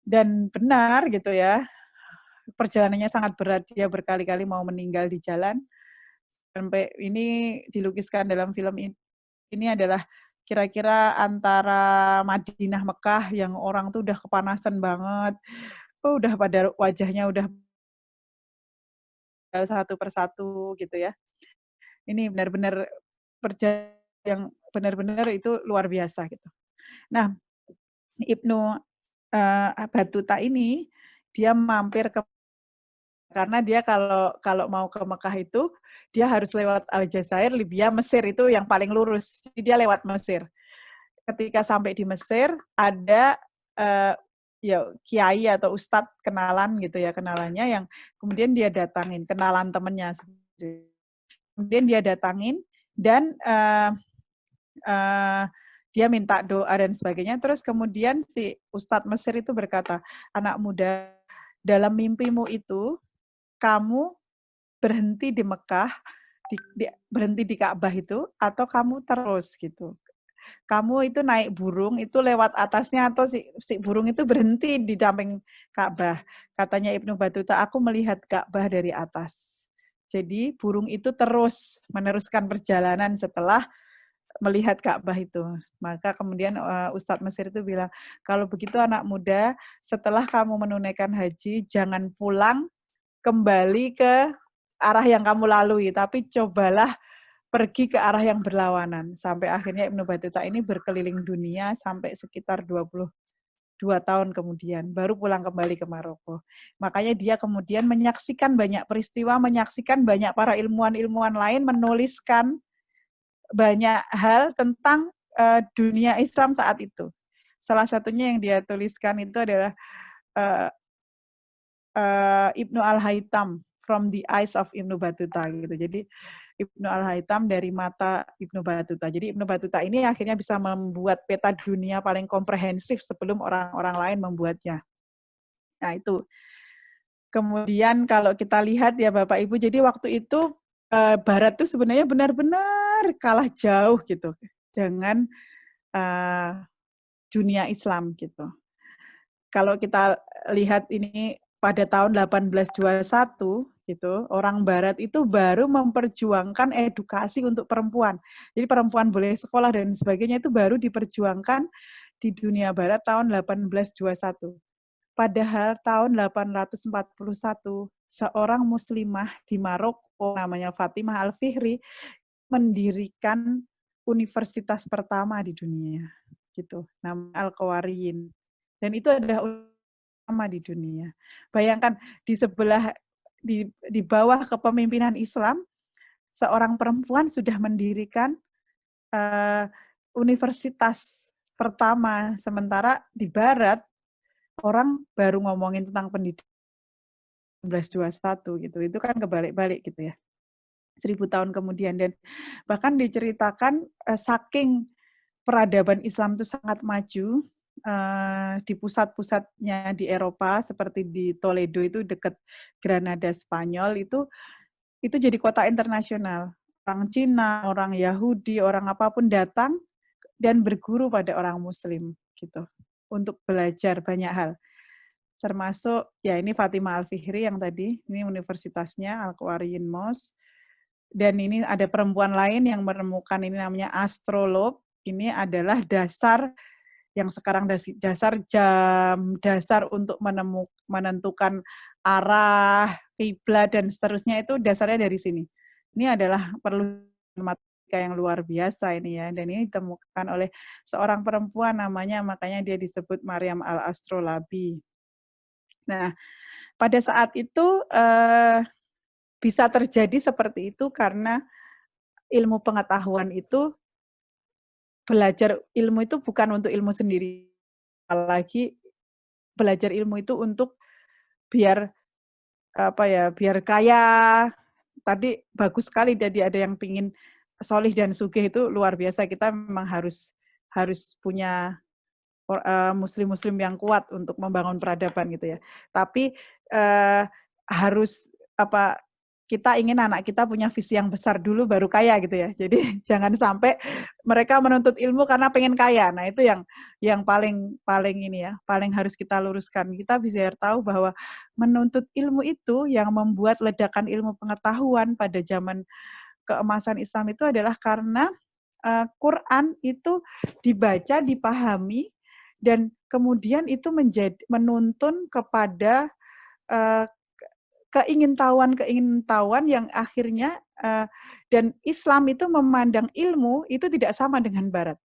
dan benar gitu ya. Perjalanannya sangat berat, dia berkali-kali mau meninggal di jalan. Sampai ini dilukiskan dalam film ini adalah kira-kira antara Madinah Mekah yang orang tuh udah kepanasan banget, udah pada wajahnya udah satu persatu gitu ya. Ini benar-benar perjalanan yang benar-benar itu luar biasa gitu. Nah, Ibnu Battuta ini dia mampir ke, karena dia kalau mau ke Mekah itu dia harus lewat Aljazair, Libya, Mesir itu yang paling lurus. Jadi dia lewat Mesir. Ketika sampai di Mesir ada ya kiai atau ustadz kenalan gitu ya, kenalannya yang kemudian dia datangin, kenalan temennya. Kemudian dia datangin dan dia minta doa dan sebagainya. Terus kemudian si Ustadz Mesir itu berkata, anak muda, dalam mimpimu itu kamu berhenti di Mekah, berhenti di Ka'bah itu, atau kamu terus gitu. Kamu itu naik burung, itu lewat atasnya, atau si burung itu berhenti di samping Ka'bah. Katanya Ibnu Battuta, aku melihat Ka'bah dari atas. Jadi burung itu terus meneruskan perjalanan setelah melihat Ka'bah itu. Maka kemudian Ustadz Mesir itu bilang, kalau begitu anak muda, setelah kamu menunaikan haji, jangan pulang kembali ke arah yang kamu lalui, tapi cobalah pergi ke arah yang berlawanan. Sampai akhirnya Ibnu Battuta ini berkeliling dunia sampai sekitar 22 tahun kemudian, baru pulang kembali ke Maroko. Makanya dia kemudian menyaksikan banyak peristiwa, menyaksikan banyak para ilmuwan-ilmuwan lain menuliskan banyak hal tentang dunia Islam saat itu. Salah satunya yang dia tuliskan itu adalah Ibnu Al-Haytham, From the Eyes of Ibnu Battuta gitu. Jadi Ibnu Al-Haytham dari mata Ibnu Battuta. Jadi Ibnu Battuta ini akhirnya bisa membuat peta dunia paling komprehensif sebelum orang-orang lain membuatnya. Nah itu. Kemudian kalau kita lihat ya Bapak Ibu, jadi waktu itu Barat tuh sebenarnya benar-benar kalah jauh gitu dengan dunia Islam gitu. Kalau kita lihat ini pada tahun 1821 gitu. Orang Barat itu baru memperjuangkan edukasi untuk perempuan. Jadi perempuan boleh sekolah dan sebagainya itu baru diperjuangkan di dunia Barat tahun 1821. Padahal tahun 841 seorang muslimah di Maroko namanya Fatimah Al-Fihri mendirikan universitas pertama di dunia gitu, namanya Al-Qawariyin. Dan itu adalah pertama di dunia. Bayangkan di sebelah di bawah kepemimpinan Islam seorang perempuan sudah mendirikan universitas pertama, sementara di Barat orang baru ngomongin tentang pendidikan 1921 gitu. Itu kan kebalik-balik gitu ya. 1000 tahun kemudian, dan bahkan diceritakan saking peradaban Islam itu sangat maju di pusat-pusatnya di Eropa seperti di Toledo itu dekat Granada Spanyol itu jadi kota internasional. Orang Cina, orang Yahudi, orang apapun datang dan berguru pada orang Muslim gitu untuk belajar banyak hal. Termasuk ya ini Fatimah Al-Fihri yang tadi, ini universitasnya Al-Qawariyin Mosque. Dan ini ada perempuan lain yang menemukan ini namanya astrolog. Ini adalah dasar yang sekarang jam dasar untuk menentukan arah, kiblat dan seterusnya itu dasarnya dari sini. Ini adalah perlu matematika yang luar biasa ini ya, dan ini ditemukan oleh seorang perempuan namanya, makanya dia disebut Maryam al-Astrolabi. Nah, pada saat itu bisa terjadi seperti itu karena ilmu pengetahuan itu, belajar ilmu itu bukan untuk ilmu sendiri, apalagi belajar ilmu itu untuk biar biar kaya. Tadi bagus sekali, jadi ada yang pingin solih dan sugih itu luar biasa. Kita memang harus punya muslim-muslim yang kuat untuk membangun peradaban gitu ya. Tapi harus kita ingin anak kita punya visi yang besar dulu baru kaya gitu ya. Jadi jangan sampai mereka menuntut ilmu karena pengen kaya. Nah, itu yang paling ini ya, paling harus kita luruskan. Kita bisa tahu bahwa menuntut ilmu itu yang membuat ledakan ilmu pengetahuan pada zaman keemasan Islam itu adalah karena Quran itu dibaca, dipahami, dan kemudian itu menuntun kepada keingintahuan yang akhirnya dan Islam itu memandang ilmu itu tidak sama dengan Barat.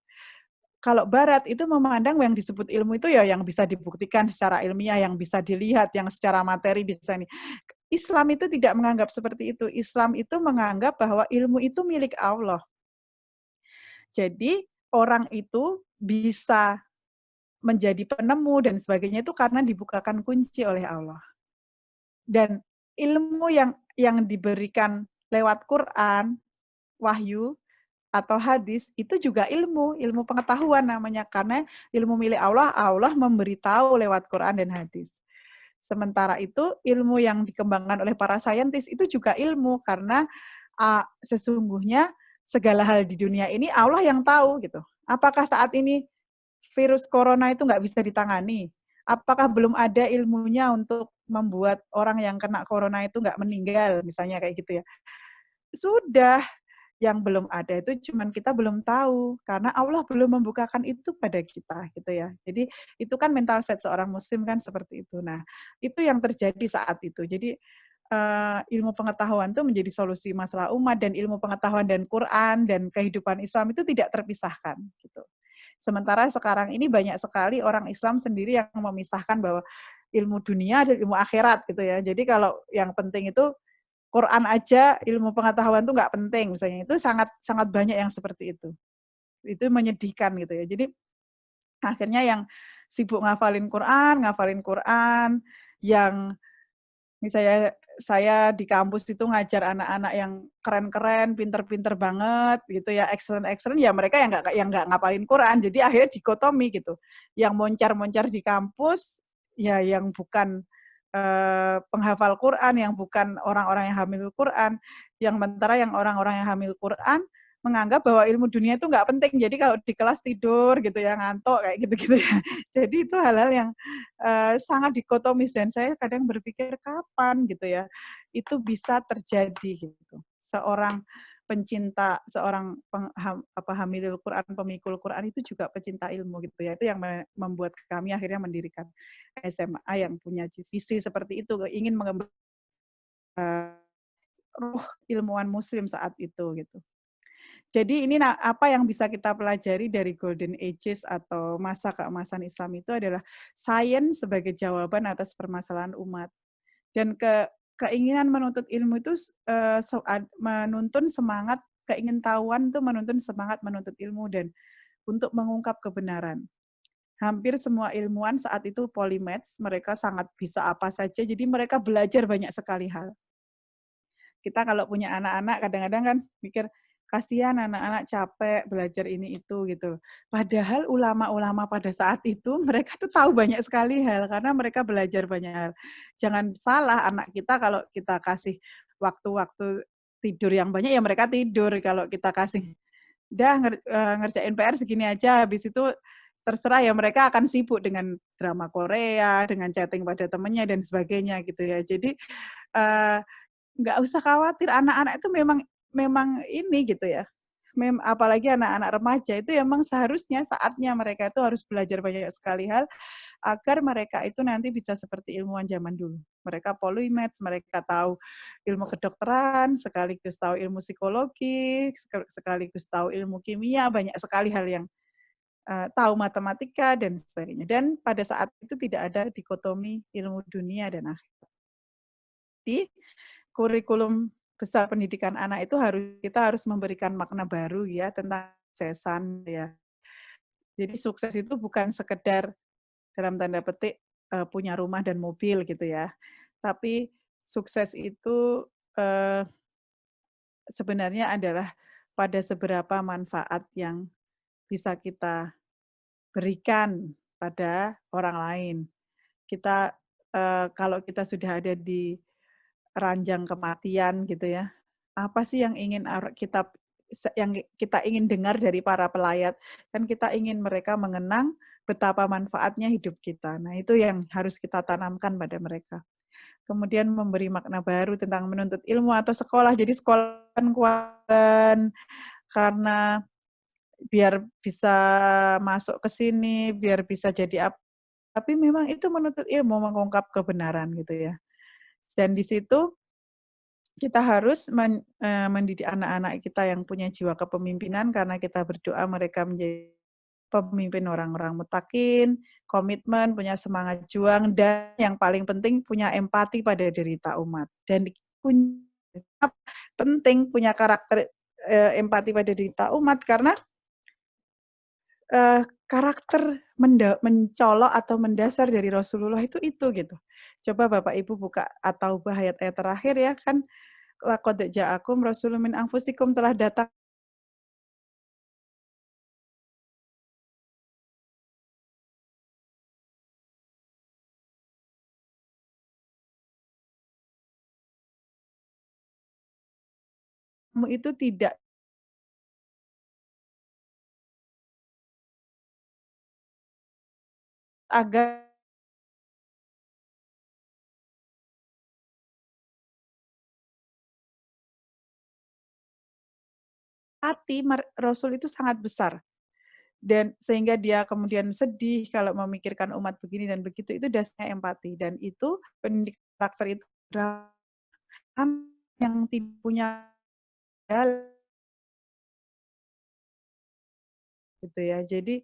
Kalau Barat itu memandang yang disebut ilmu itu ya yang bisa dibuktikan secara ilmiah, yang bisa dilihat, yang secara materi bisa nih. Islam itu tidak menganggap seperti itu. Islam itu menganggap bahwa ilmu itu milik Allah. Jadi orang itu bisa menjadi penemu dan sebagainya itu karena dibukakan kunci oleh Allah. Dan ilmu yang diberikan lewat Quran, wahyu, atau hadis, itu juga ilmu pengetahuan namanya. Karena ilmu milik Allah, Allah memberitahu lewat Quran dan hadis. Sementara itu, ilmu yang dikembangkan oleh para saintis itu juga ilmu, karena sesungguhnya segala hal di dunia ini Allah yang tahu gitu. Apakah saat ini virus corona itu nggak bisa ditangani? Apakah belum ada ilmunya untuk membuat orang yang kena corona itu nggak meninggal, misalnya kayak gitu ya. Sudah, yang belum ada itu cuman kita belum tahu, karena Allah belum membukakan itu pada kita, gitu ya. Jadi itu kan mental set seorang muslim kan seperti itu. Nah, itu yang terjadi saat itu. Jadi ilmu pengetahuan itu menjadi solusi masalah umat, dan ilmu pengetahuan dan Quran dan kehidupan Islam itu tidak terpisahkan, gitu. Sementara sekarang ini banyak sekali orang Islam sendiri yang memisahkan bahwa ilmu dunia dan ilmu akhirat gitu ya. Jadi kalau yang penting itu Quran aja, ilmu pengetahuan itu nggak penting misalnya. Itu sangat banyak yang seperti itu. Itu menyedihkan gitu ya. Jadi akhirnya yang sibuk ngafalin Quran, yang misalnya saya di kampus itu ngajar anak-anak yang keren-keren, pinter-pinter banget gitu ya, excellent, ya mereka yang nggak ngapalin Quran. Jadi akhirnya dikotomi gitu. Yang moncar-moncar di kampus ya yang bukan penghafal Quran, yang bukan orang-orang yang hamil Quran, yang sementara yang orang-orang yang hamil Quran menganggap bahwa ilmu dunia itu nggak penting. Jadi kalau di kelas tidur gitu ya, ngantuk kayak gitu-gitu ya. Jadi itu hal-hal yang sangat dikotomis dan saya kadang berpikir kapan gitu ya itu bisa terjadi gitu. Seorang pencinta, seorang hamilul Quran, pemikul Quran itu juga pecinta ilmu gitu ya. Itu yang membuat kami akhirnya mendirikan SMA yang punya visi seperti itu, ingin mengembangkan ruh ilmuwan muslim saat itu gitu. Jadi ini apa yang bisa kita pelajari dari Golden Ages atau masa keemasan Islam itu adalah sains sebagai jawaban atas permasalahan umat. Dan keinginan menuntut ilmu itu menuntun semangat, keingintahuan itu menuntun semangat menuntut ilmu dan untuk mengungkap kebenaran. Hampir semua ilmuwan saat itu polymaths, mereka sangat bisa apa saja, jadi mereka belajar banyak sekali hal. Kita kalau punya anak-anak kadang-kadang kan mikir, kasihan anak-anak capek belajar ini itu gitu. Padahal ulama-ulama pada saat itu mereka tuh tahu banyak sekali hal karena mereka belajar banyak hal. Jangan salah anak kita kalau kita kasih waktu-waktu tidur yang banyak ya mereka tidur. Kalau kita kasih ngerjain PR segini aja habis itu terserah ya mereka akan sibuk dengan drama Korea, dengan chatting pada temannya dan sebagainya gitu ya. Jadi nggak usah khawatir anak-anak itu memang ini gitu ya. Apalagi anak-anak remaja itu memang seharusnya saatnya mereka itu harus belajar banyak sekali hal agar mereka itu nanti bisa seperti ilmuwan zaman dulu. Mereka polymaths, mereka tahu ilmu kedokteran, sekaligus tahu ilmu psikologi, sekaligus tahu ilmu kimia, banyak sekali hal yang tahu matematika dan sebagainya. Dan pada saat itu tidak ada dikotomi ilmu dunia dan akhirat. Di kurikulum besar pendidikan anak itu kita harus memberikan makna baru ya tentang kesuksesan ya. Jadi sukses itu bukan sekedar dalam tanda petik punya rumah dan mobil gitu ya. Tapi sukses itu sebenarnya adalah pada seberapa manfaat yang bisa kita berikan pada orang lain. Kita kalau kita sudah ada di ranjang kematian gitu ya. Apa sih yang kita ingin dengar dari para pelayat dan kita ingin mereka mengenang betapa manfaatnya hidup kita. Nah, itu yang harus kita tanamkan pada mereka. Kemudian memberi makna baru tentang menuntut ilmu atau sekolah. Jadi sekolah kan karena biar bisa masuk ke sini, biar bisa jadi apa. Tapi memang itu menuntut ilmu, mengungkap kebenaran gitu ya. Dan di situ kita harus mendidik anak-anak kita yang punya jiwa kepemimpinan karena kita berdoa mereka menjadi pemimpin orang-orang mutakin, komitmen, punya semangat juang, dan yang paling penting punya empati pada derita umat. Dan penting punya karakter empati pada derita umat karena karakter mencolok atau mendasar dari Rasulullah itu gitu. Coba Bapak Ibu buka atau ayat-ayat terakhir ya kan laqad ja'akum rasulun min anfusikum telah datang itu tidak agar hati Rasul itu sangat besar dan sehingga dia kemudian sedih kalau memikirkan umat begini dan begitu itu dasarnya empati dan itu pendidik karakter itu yang tidak punya gitu ya. Jadi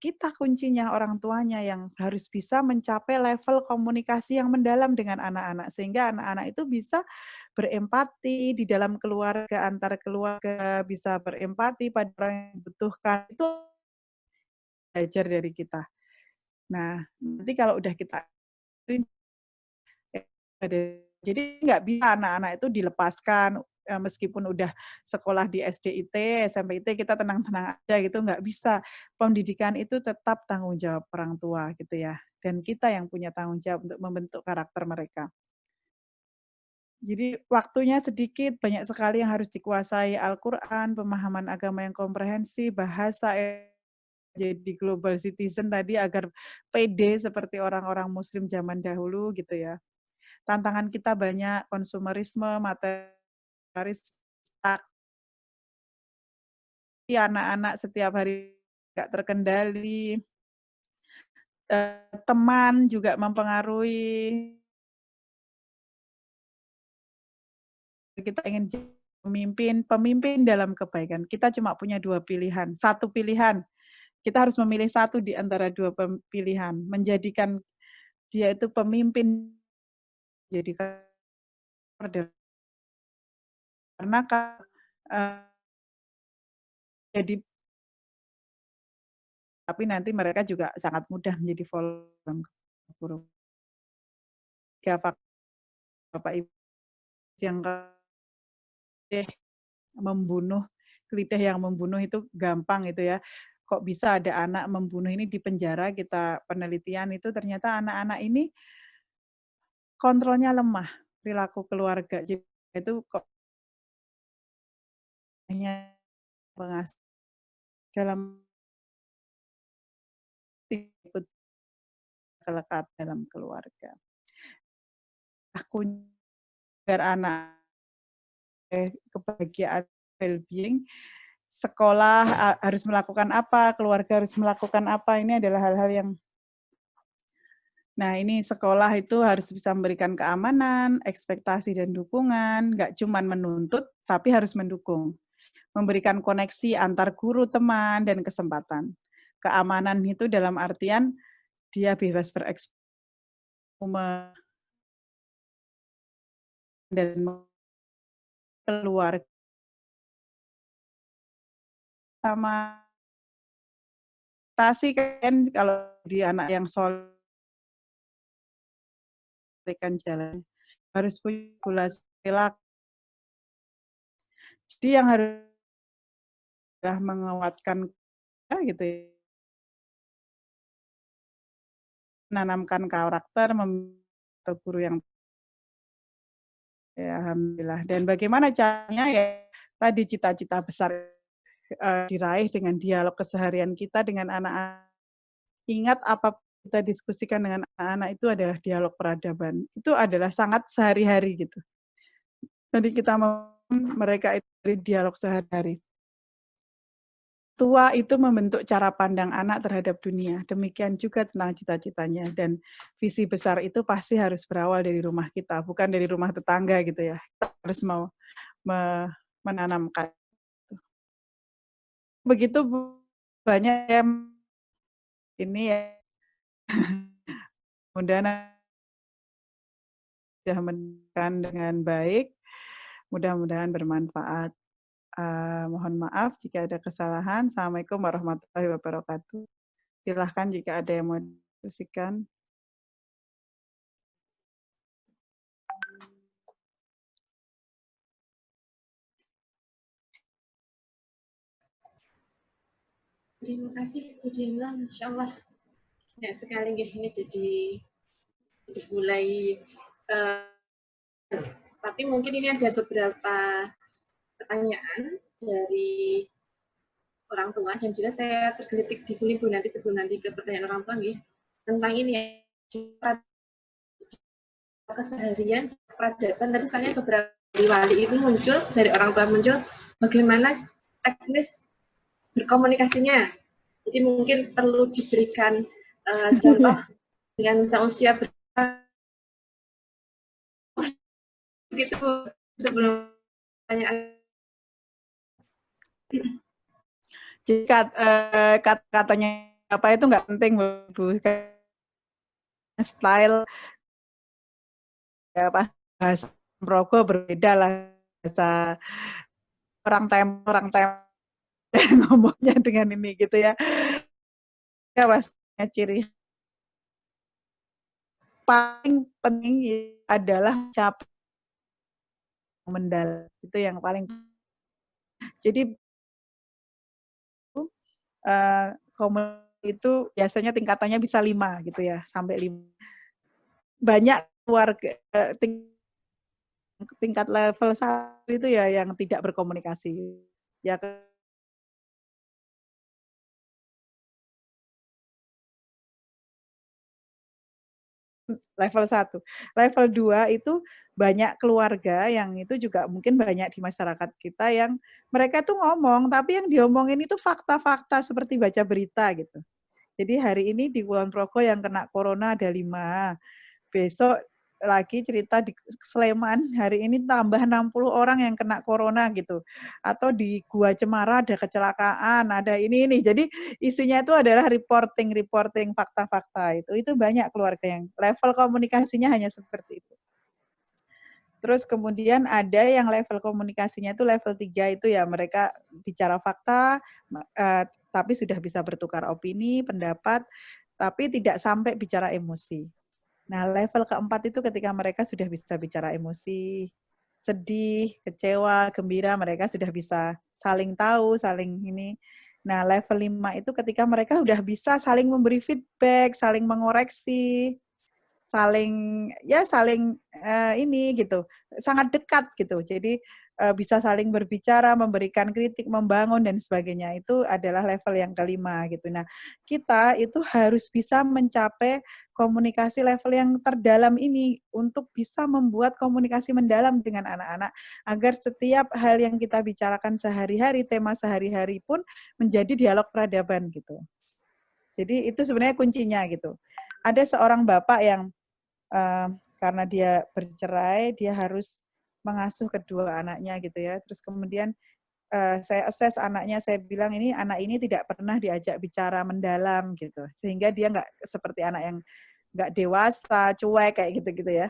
kita kuncinya orang tuanya yang harus bisa mencapai level komunikasi yang mendalam dengan anak-anak sehingga anak-anak itu bisa berempati di dalam keluarga antar keluarga, bisa berempati pada orang yang membutuhkan. Itu belajar dari kita. Nah, nanti kalau udah kita jadi nggak bisa anak-anak itu dilepaskan meskipun udah sekolah di SDIT, SMPIT kita tenang-tenang aja gitu nggak bisa. Pendidikan itu tetap tanggung jawab orang tua gitu ya. Dan kita yang punya tanggung jawab untuk membentuk karakter mereka. Jadi waktunya sedikit, banyak sekali yang harus dikuasai Al-Quran, pemahaman agama yang komprehensif, bahasa, jadi global citizen tadi agar pede seperti orang-orang muslim zaman dahulu gitu ya. Tantangan kita banyak, konsumerisme, materialisme, anak-anak setiap hari nggak terkendali, teman juga mempengaruhi. Kita ingin jadi pemimpin dalam kebaikan. Kita cuma punya 2 pilihan, 1 pilihan. Kita harus memilih 1 di antara 2 pilihan, menjadikan dia itu pemimpin, jadi karena jadi tapi nanti mereka juga sangat mudah menjadi follower buruk. Bapak Ibu yang membunuh, kelitih yang membunuh itu gampang itu ya. Kok bisa ada anak membunuh ini di penjara, kita penelitian itu ternyata anak-anak ini kontrolnya lemah, perilaku keluarga. Jadi itu kok hanya pengasuh dalam ikut kelekat dalam keluarga. Aku agar anak kebahagiaan, well-being, sekolah harus melakukan apa, keluarga harus melakukan apa, ini adalah hal-hal yang nah ini sekolah itu harus bisa memberikan keamanan, ekspektasi dan dukungan, nggak cuma menuntut, tapi harus mendukung. Memberikan koneksi antar guru, teman, dan kesempatan. Keamanan itu dalam artian dia bebas berekspresi dan keluar sama tasi kan kalau di anak yang soleh berikan jalan harus punya regulasi perilaku. Jadi yang harus menguatkan gitu ya. Menanamkan karakter atau guru yang ya alhamdulillah. Dan bagaimana caranya ya tadi cita-cita besar diraih dengan dialog keseharian kita dengan anak-anak. Ingat apa kita diskusikan dengan anak-anak itu adalah dialog peradaban. Itu adalah sangat sehari-hari gitu. Jadi kita mereka itu dari dialog sehari-hari. Tua itu membentuk cara pandang anak terhadap dunia. Demikian juga tentang cita-citanya. Dan visi besar itu pasti harus berawal dari rumah kita, bukan dari rumah tetangga gitu ya. Kita harus mau menanamkan. Begitu banyak yang ini ya, mudah-mudahan sudah mendengarkan dengan baik, mudah-mudahan bermanfaat. Mohon maaf jika ada kesalahan. Assalamualaikum warahmatullahi wabarakatuh. Silahkan jika ada yang mau diskusikan. Terima kasih Bu Dina, Masya Allah. Ya sekali ini jadi mulai tapi mungkin ini ada beberapa pertanyaan dari orang tua dan juga saya tergelitik di sini Bu nanti sebelum nanti ke pertanyaan orang tua nih tentang ini ya keseharian peradaban tadi misalnya beberapa wali itu muncul dari orang tua muncul bagaimana teknis berkomunikasinya jadi mungkin perlu diberikan contoh dengan usia berapa gitu sebelum pertanyaan. Jadi kata-katanya apa itu nggak penting Bu. Style ya pas bahasa Progo berbeda lah bahasa orang tempo ngomongnya dengan ini gitu ya. Ya bahasanya ciri paling penting adalah cap mendalam itu yang paling. Jadi komunitas itu biasanya tingkatannya bisa 5 gitu ya sampai 5. Banyak keluarga tingkat level 1 itu ya yang tidak berkomunikasi. Ya level 1. Level 2 itu banyak keluarga yang itu juga mungkin banyak di masyarakat kita yang mereka tuh ngomong, tapi yang diomongin itu fakta-fakta seperti baca berita gitu. Jadi hari ini di Kulon Progo yang kena corona ada 5. Besok lagi cerita di Sleman, hari ini tambah 60 orang yang kena corona gitu. Atau di Gua Cemara ada kecelakaan, ada ini. Jadi isinya itu adalah reporting fakta-fakta itu. Itu banyak keluarga yang level komunikasinya hanya seperti itu. Terus kemudian ada yang level komunikasinya itu level 3 itu ya mereka bicara fakta, tapi sudah bisa bertukar opini, pendapat, tapi tidak sampai bicara emosi. Nah, level keempat itu ketika mereka sudah bisa bicara emosi, sedih, kecewa, gembira, mereka sudah bisa saling tahu, saling ini. Nah, level 5 itu ketika mereka sudah bisa saling memberi feedback, saling mengoreksi, saling ini gitu, sangat dekat gitu. Jadi bisa saling berbicara, memberikan kritik, membangun dan sebagainya. Itu adalah level yang kelima gitu. Nah, kita itu harus bisa mencapai komunikasi level yang terdalam ini untuk bisa membuat komunikasi mendalam dengan anak-anak agar setiap hal yang kita bicarakan sehari-hari, tema sehari-hari pun menjadi dialog peradaban gitu. Jadi itu sebenarnya kuncinya gitu. Ada seorang bapak yang karena dia bercerai, dia harus mengasuh kedua anaknya gitu ya. Terus kemudian saya assess anaknya, saya bilang ini anak ini tidak pernah diajak bicara mendalam gitu, sehingga dia nggak seperti anak yang nggak dewasa, cuek kayak gitu-gitu ya.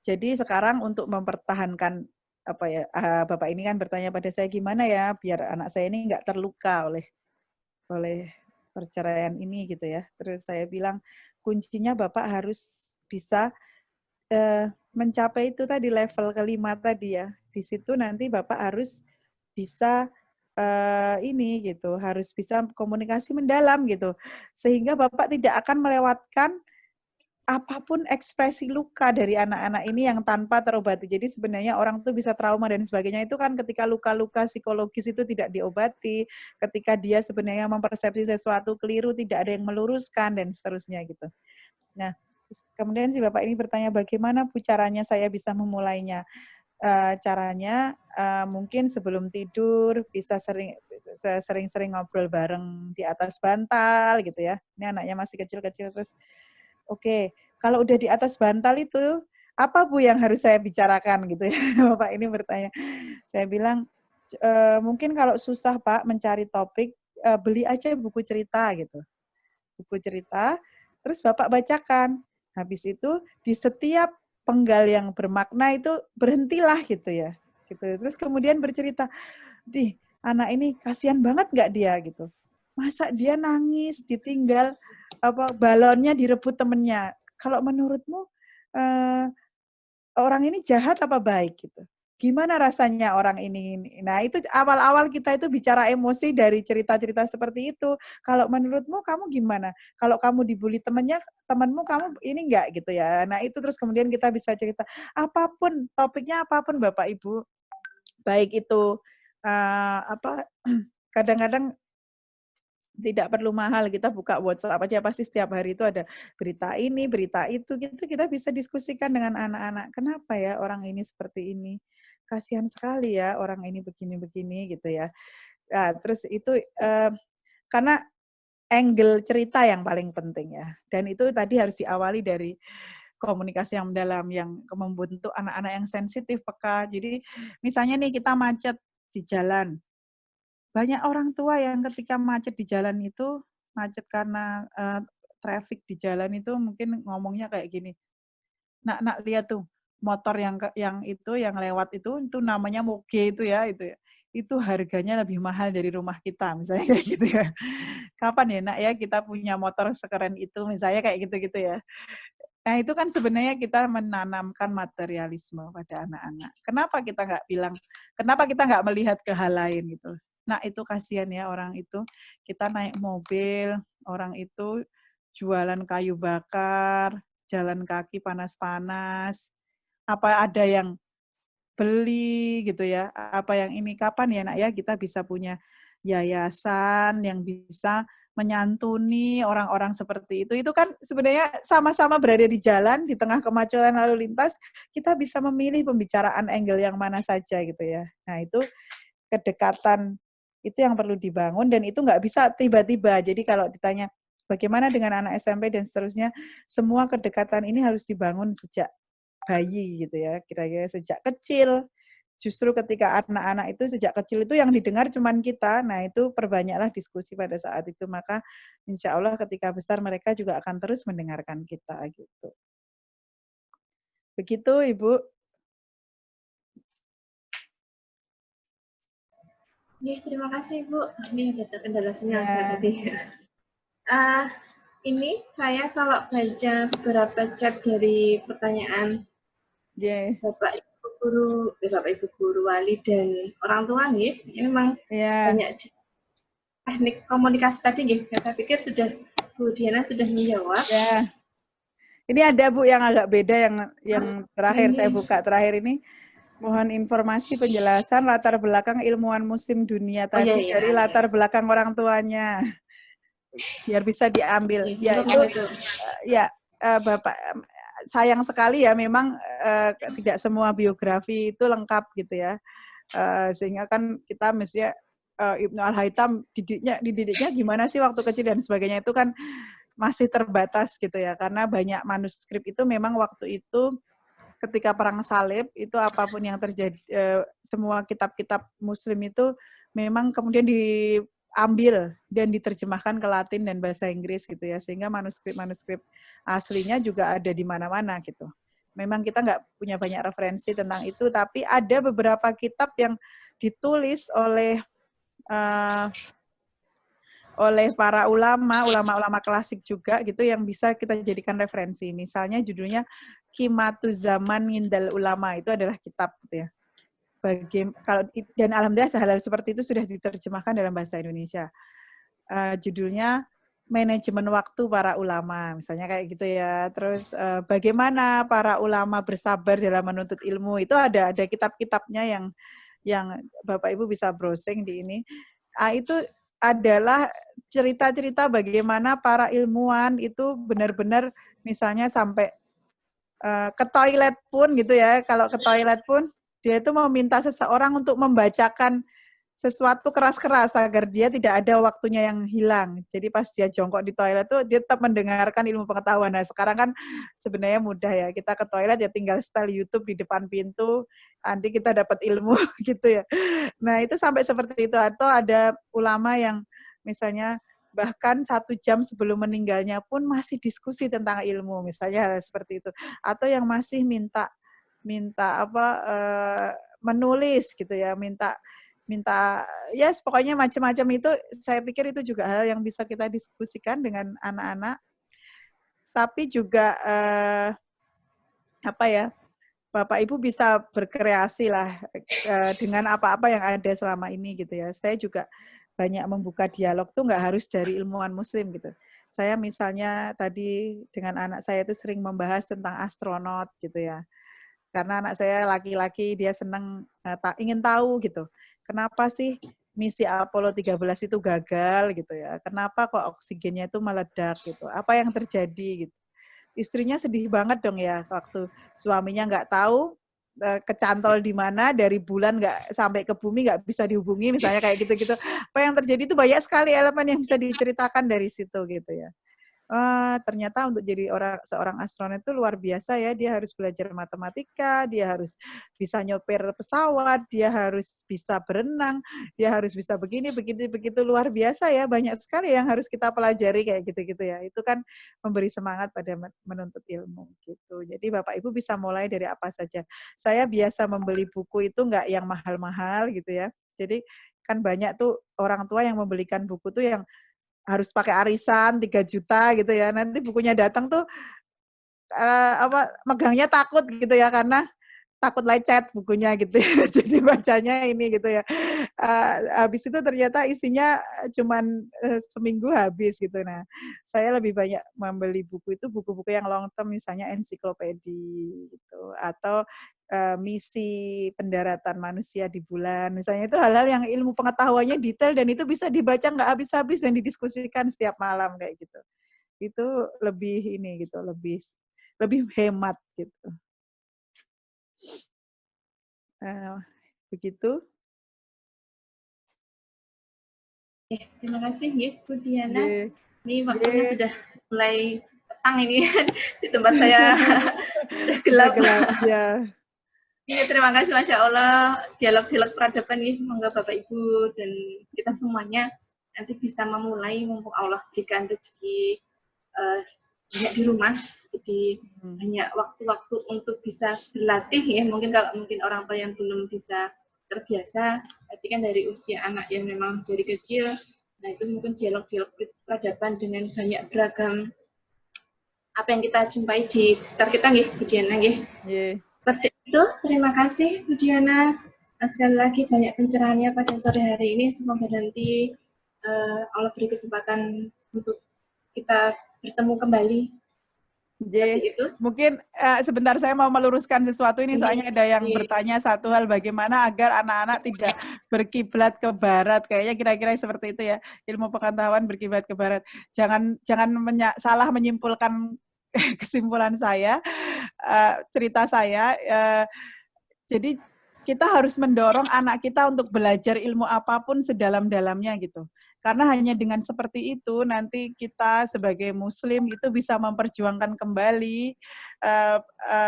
Jadi sekarang untuk mempertahankan apa ya, bapak ini kan bertanya pada saya gimana ya biar anak saya ini nggak terluka oleh perceraian ini gitu ya. Terus saya bilang kuncinya Bapak harus bisa mencapai itu tadi level kelima tadi ya. Di situ nanti Bapak harus bisa ini gitu, harus bisa komunikasi mendalam gitu. Sehingga Bapak tidak akan melewatkan apapun ekspresi luka dari anak-anak ini yang tanpa terobati. Jadi sebenarnya orang tuh bisa trauma dan sebagainya itu kan ketika luka-luka psikologis itu tidak diobati, ketika dia sebenarnya mempersepsi sesuatu keliru, tidak ada yang meluruskan dan seterusnya gitu. Nah, kemudian si Bapak ini bertanya bagaimana Bu caranya saya bisa memulainya. Caranya mungkin sebelum tidur bisa sering-sering ngobrol bareng di atas bantal gitu ya. Ini anaknya masih kecil-kecil terus oke, kalau udah di atas bantal itu, apa Bu yang harus saya bicarakan gitu ya, Bapak ini bertanya. Saya bilang, mungkin kalau susah Pak mencari topik, beli aja buku cerita gitu. Buku cerita, terus Bapak bacakan. Habis itu di setiap penggal yang bermakna itu berhentilah gitu ya. Gitu. Terus kemudian bercerita, "Di, anak ini kasihan banget nggak dia?" gitu. Masa dia nangis, ditinggal balonnya direbut temennya. Kalau menurutmu orang ini jahat apa baik gitu? Gimana rasanya orang ini? Nah itu awal-awal kita itu bicara emosi dari cerita-cerita seperti itu. Kalau menurutmu kamu gimana? Kalau kamu dibully temenmu kamu ini enggak gitu ya. Nah itu terus kemudian kita bisa cerita apapun topiknya apapun Bapak Ibu. Baik itu kadang-kadang tidak perlu mahal, kita buka WhatsApp aja pasti setiap hari itu ada berita ini, berita itu, gitu kita bisa diskusikan dengan anak-anak. Kenapa ya orang ini seperti ini? Kasihan sekali ya orang ini begini-begini gitu ya. Nah, terus itu karena angle cerita yang paling penting ya. Dan itu tadi harus diawali dari komunikasi yang mendalam yang membentuk anak-anak yang sensitif, peka. Jadi misalnya nih kita macet di jalan, banyak orang tua yang ketika macet di jalan itu, macet karena, traffic di jalan itu mungkin ngomongnya kayak gini, "Nak nak lihat tuh, motor yang itu, yang lewat itu namanya moge itu ya, itu harganya lebih mahal dari rumah kita," misalnya kayak gitu ya. "Kapan ya Nak ya kita punya motor sekeren itu?" Misalnya kayak gitu-gitu ya. Nah itu kan sebenarnya kita menanamkan materialisme pada anak-anak. Kenapa kita nggak melihat ke hal lain gitu. Nah itu kasihan ya orang itu, kita naik mobil, orang itu jualan kayu bakar, jalan kaki panas-panas, Apa ada yang beli gitu ya, apa yang ini kapan ya nak ya kita bisa punya yayasan yang bisa menyantuni orang-orang seperti itu kan sebenarnya sama-sama berada di jalan di tengah kemacetan lalu lintas, kita bisa memilih pembicaraan angle yang mana saja gitu ya. Nah itu kedekatan itu yang perlu dibangun dan itu nggak bisa tiba-tiba. Jadi kalau ditanya bagaimana dengan anak SMP dan seterusnya, semua kedekatan ini harus dibangun sejak bayi gitu ya, kira-kira sejak kecil. Justru ketika anak-anak itu sejak kecil itu yang didengar cuman kita, nah itu perbanyaklah diskusi pada saat itu, maka insya Allah ketika besar mereka juga akan terus mendengarkan kita gitu. Begitu Ibu. Ya, terima kasih Bu. Ini ada kendala sinyal Ya. tadi. Ini saya kalau baca beberapa chat dari pertanyaan Bapak Ibu guru wali dan orang tua nih, memang banyak teknik komunikasi tadi nih. Saya pikir sudah Bu Diana sudah menjawab. Ya. Ini ada Bu yang agak beda yang terakhir saya buka terakhir ini. Mohon informasi penjelasan latar belakang ilmuwan muslim dunia tadi dari latar belakang orang tuanya. Biar bisa diambil. Ya itu ya Bapak sayang sekali ya memang tidak semua biografi itu lengkap gitu ya. Sehingga kan kita mestinya Ibnu Al-Haytham dididiknya gimana sih waktu kecil dan sebagainya itu kan masih terbatas gitu ya, karena banyak manuskrip itu memang waktu itu ketika perang salib itu apapun yang terjadi, semua kitab-kitab muslim itu memang kemudian diambil dan diterjemahkan ke Latin dan bahasa Inggris gitu ya, sehingga manuskrip-manuskrip aslinya juga ada di mana-mana gitu. Memang kita nggak punya banyak referensi tentang itu, tapi ada beberapa kitab yang ditulis oleh para ulama klasik juga gitu yang bisa kita jadikan referensi. Misalnya judulnya Qimatuz Zaman Ngindal Ulama, itu adalah kitab gitu ya. Dan alhamdulillah hal-hal seperti itu sudah diterjemahkan dalam bahasa Indonesia. Judulnya Manajemen Waktu Para Ulama, misalnya kayak gitu ya. Terus bagaimana para ulama bersabar dalam menuntut ilmu, itu ada kitab-kitabnya yang Bapak Ibu bisa browsing di ini. Itu adalah cerita-cerita bagaimana para ilmuwan itu benar-benar misalnya sampai ke toilet pun gitu ya, kalau ke toilet pun dia itu meminta seseorang untuk membacakan sesuatu keras-keras agar dia tidak ada waktunya yang hilang. Jadi pas dia jongkok di toilet tuh dia tetap mendengarkan ilmu pengetahuan. Nah sekarang kan sebenarnya mudah ya, kita ke toilet ya tinggal setel YouTube di depan pintu, nanti kita dapat ilmu gitu ya. Nah itu sampai seperti itu. Atau ada ulama yang misalnya bahkan 1 jam sebelum meninggalnya pun masih diskusi tentang ilmu, misalnya hal seperti itu. Atau yang masih minta menulis gitu ya, minta ya pokoknya macam-macam itu. Saya pikir itu juga hal yang bisa kita diskusikan dengan anak-anak. Tapi juga Bapak Ibu bisa berkreasi lah dengan apa-apa yang ada selama ini gitu ya. Saya juga banyak membuka dialog tuh nggak harus dari ilmuwan muslim gitu. Saya misalnya tadi dengan anak saya itu sering membahas tentang astronot gitu ya. Karena anak saya laki-laki, dia senang ingin tahu gitu. Kenapa sih misi Apollo 13 itu gagal gitu ya? Kenapa kok oksigennya itu meledak gitu? Apa yang terjadi gitu? Istrinya sedih banget dong ya waktu suaminya nggak tahu kecantol di mana, dari bulan nggak sampai ke bumi nggak bisa dihubungi misalnya kayak gitu-gitu. Apa yang terjadi itu banyak sekali elemen yang bisa diceritakan dari situ gitu ya. Ternyata untuk jadi seorang astronot itu luar biasa ya, dia harus belajar matematika, dia harus bisa nyopir pesawat, dia harus bisa berenang, dia harus bisa begini, begitu luar biasa ya, banyak sekali yang harus kita pelajari kayak gitu-gitu ya. Itu kan memberi semangat pada menuntut ilmu gitu. Jadi Bapak Ibu bisa mulai dari apa saja. Saya biasa membeli buku itu nggak yang mahal-mahal gitu ya. Jadi kan banyak tuh orang tua yang membelikan buku tuh yang harus pakai arisan 3 juta gitu ya. Nanti bukunya datang tuh megangnya takut gitu ya, karena takut lecet bukunya gitu ya. Jadi bacanya ini gitu ya. Habis itu ternyata isinya cuman seminggu habis gitu. Nah, saya lebih banyak membeli buku itu buku-buku yang long term, misalnya ensiklopedi gitu, atau misi pendaratan manusia di bulan. Misalnya itu hal-hal yang ilmu pengetahuannya detail dan itu bisa dibaca nggak habis-habis dan didiskusikan setiap malam kayak gitu. Itu lebih ini gitu, lebih hemat gitu. Begitu. Terima kasih ya Bu Diana. Ini waktunya sudah mulai petang ini di tempat saya sudah gelap. Ya. Iya, terima kasih, Masya Allah, dialog-dialog peradaban nih, semoga Bapak Ibu dan kita semuanya nanti bisa memulai, mumpung Allah berikan rezeki banyak di rumah, jadi banyak waktu-waktu untuk bisa berlatih ya. Mungkin kalau orang tua yang belum bisa terbiasa, tapi kan dari usia anak yang memang dari kecil, nah itu mungkin dialog-dialog peradaban dengan banyak beragam apa yang kita jumpai di sekitar kita nih, Bu Diana ya. Seperti itu, terima kasih Bu Diana. Sekali lagi banyak pencerahannya pada sore hari ini. Semoga nanti Allah beri kesempatan untuk kita bertemu kembali. Itu. Mungkin sebentar saya mau meluruskan sesuatu ini, soalnya ada yang bertanya satu hal, bagaimana agar anak-anak tidak berkiblat ke barat. Kayaknya kira-kira seperti itu ya, ilmu pengetahuan berkiblat ke barat. Jangan salah menyimpulkan kesimpulan saya, cerita saya. Jadi kita harus mendorong anak kita untuk belajar ilmu apapun sedalam-dalamnya gitu. Karena hanya dengan seperti itu nanti kita sebagai muslim itu bisa memperjuangkan kembali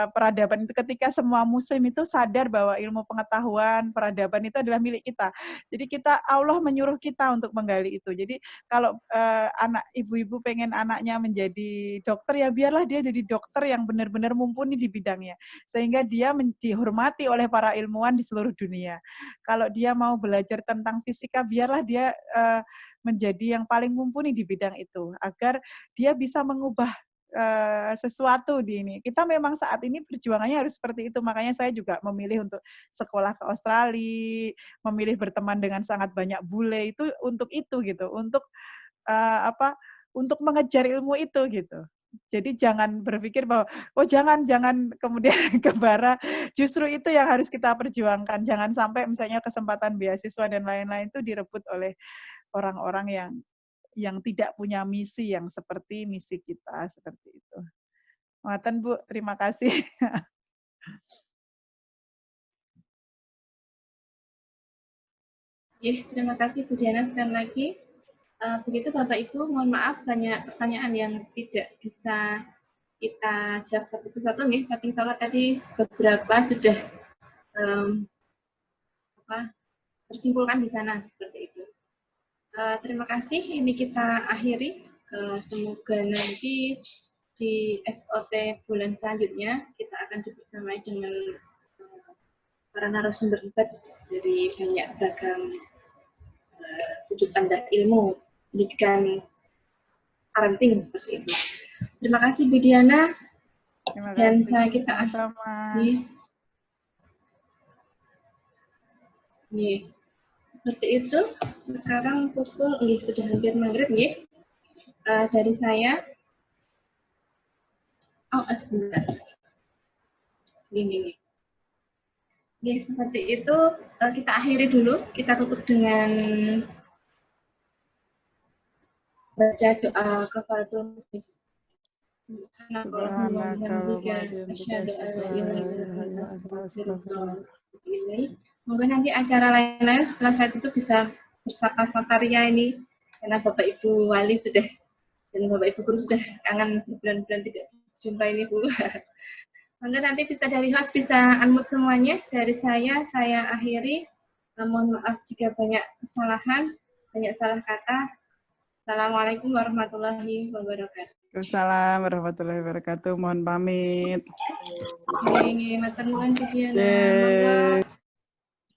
peradaban itu, ketika semua muslim itu sadar bahwa ilmu pengetahuan, peradaban itu adalah milik kita. Jadi Allah menyuruh kita untuk menggali itu. Jadi kalau anak ibu-ibu pengen anaknya menjadi dokter, ya biarlah dia jadi dokter yang benar-benar mumpuni di bidangnya, sehingga dia dihormati oleh para ilmuwan di seluruh dunia. Kalau dia mau belajar tentang fisika, biarlah dia menjadi yang paling mumpuni di bidang itu, agar dia bisa mengubah sesuatu di ini. Kita memang saat ini perjuangannya harus seperti itu, makanya saya juga memilih untuk sekolah ke Australia, memilih berteman dengan sangat banyak bule itu untuk itu gitu, untuk untuk mengejar ilmu itu gitu. Jadi jangan berpikir bahwa jangan kemudian ke barat. Justru itu yang harus kita perjuangkan. Jangan sampai misalnya kesempatan beasiswa dan lain-lain itu direbut oleh orang-orang yang tidak punya misi yang seperti misi kita, seperti itu. Ngoten Bu, terima kasih. Terima kasih Bu Diana sekali lagi. Begitu Bapak Ibu, mohon maaf banyak pertanyaan yang tidak bisa kita jawab satu persatu nih, tapi kalau tadi beberapa sudah tersimpulkan di sana seperti itu. Terima kasih, ini kita akhiri. Semoga nanti di SOT bulan selanjutnya kita akan dibersamai dengan para narasumber hebat dari banyak beragam sudut pandang ilmu pendidikan parenting seperti itu. Terima kasih Bu Diana. Dan kita akhiri. Seperti itu. Sekarang pukul sudah hampir maghrib ya. Dari saya. Sebentar. Ini. Seperti itu kita akhiri dulu. Kita tutup dengan baca doa kafaratul majlis. Mungkin nanti acara lain-lain setelah saat itu bisa bersapa-saparia ini, karena Bapak Ibu Wali sudah dan Bapak Ibu Guru sudah kangen bulan-bulan tidak jumpa ini Bu. Mungkin nanti bisa dari host bisa unmute semuanya. Dari saya akhiri. Mohon maaf jika banyak kesalahan, banyak salah kata. Assalamualaikum warahmatullahi wabarakatuh. Waalaikumsalam warahmatullahi wabarakatuh. Mohon pamit. Matur nuwun Bu Diana.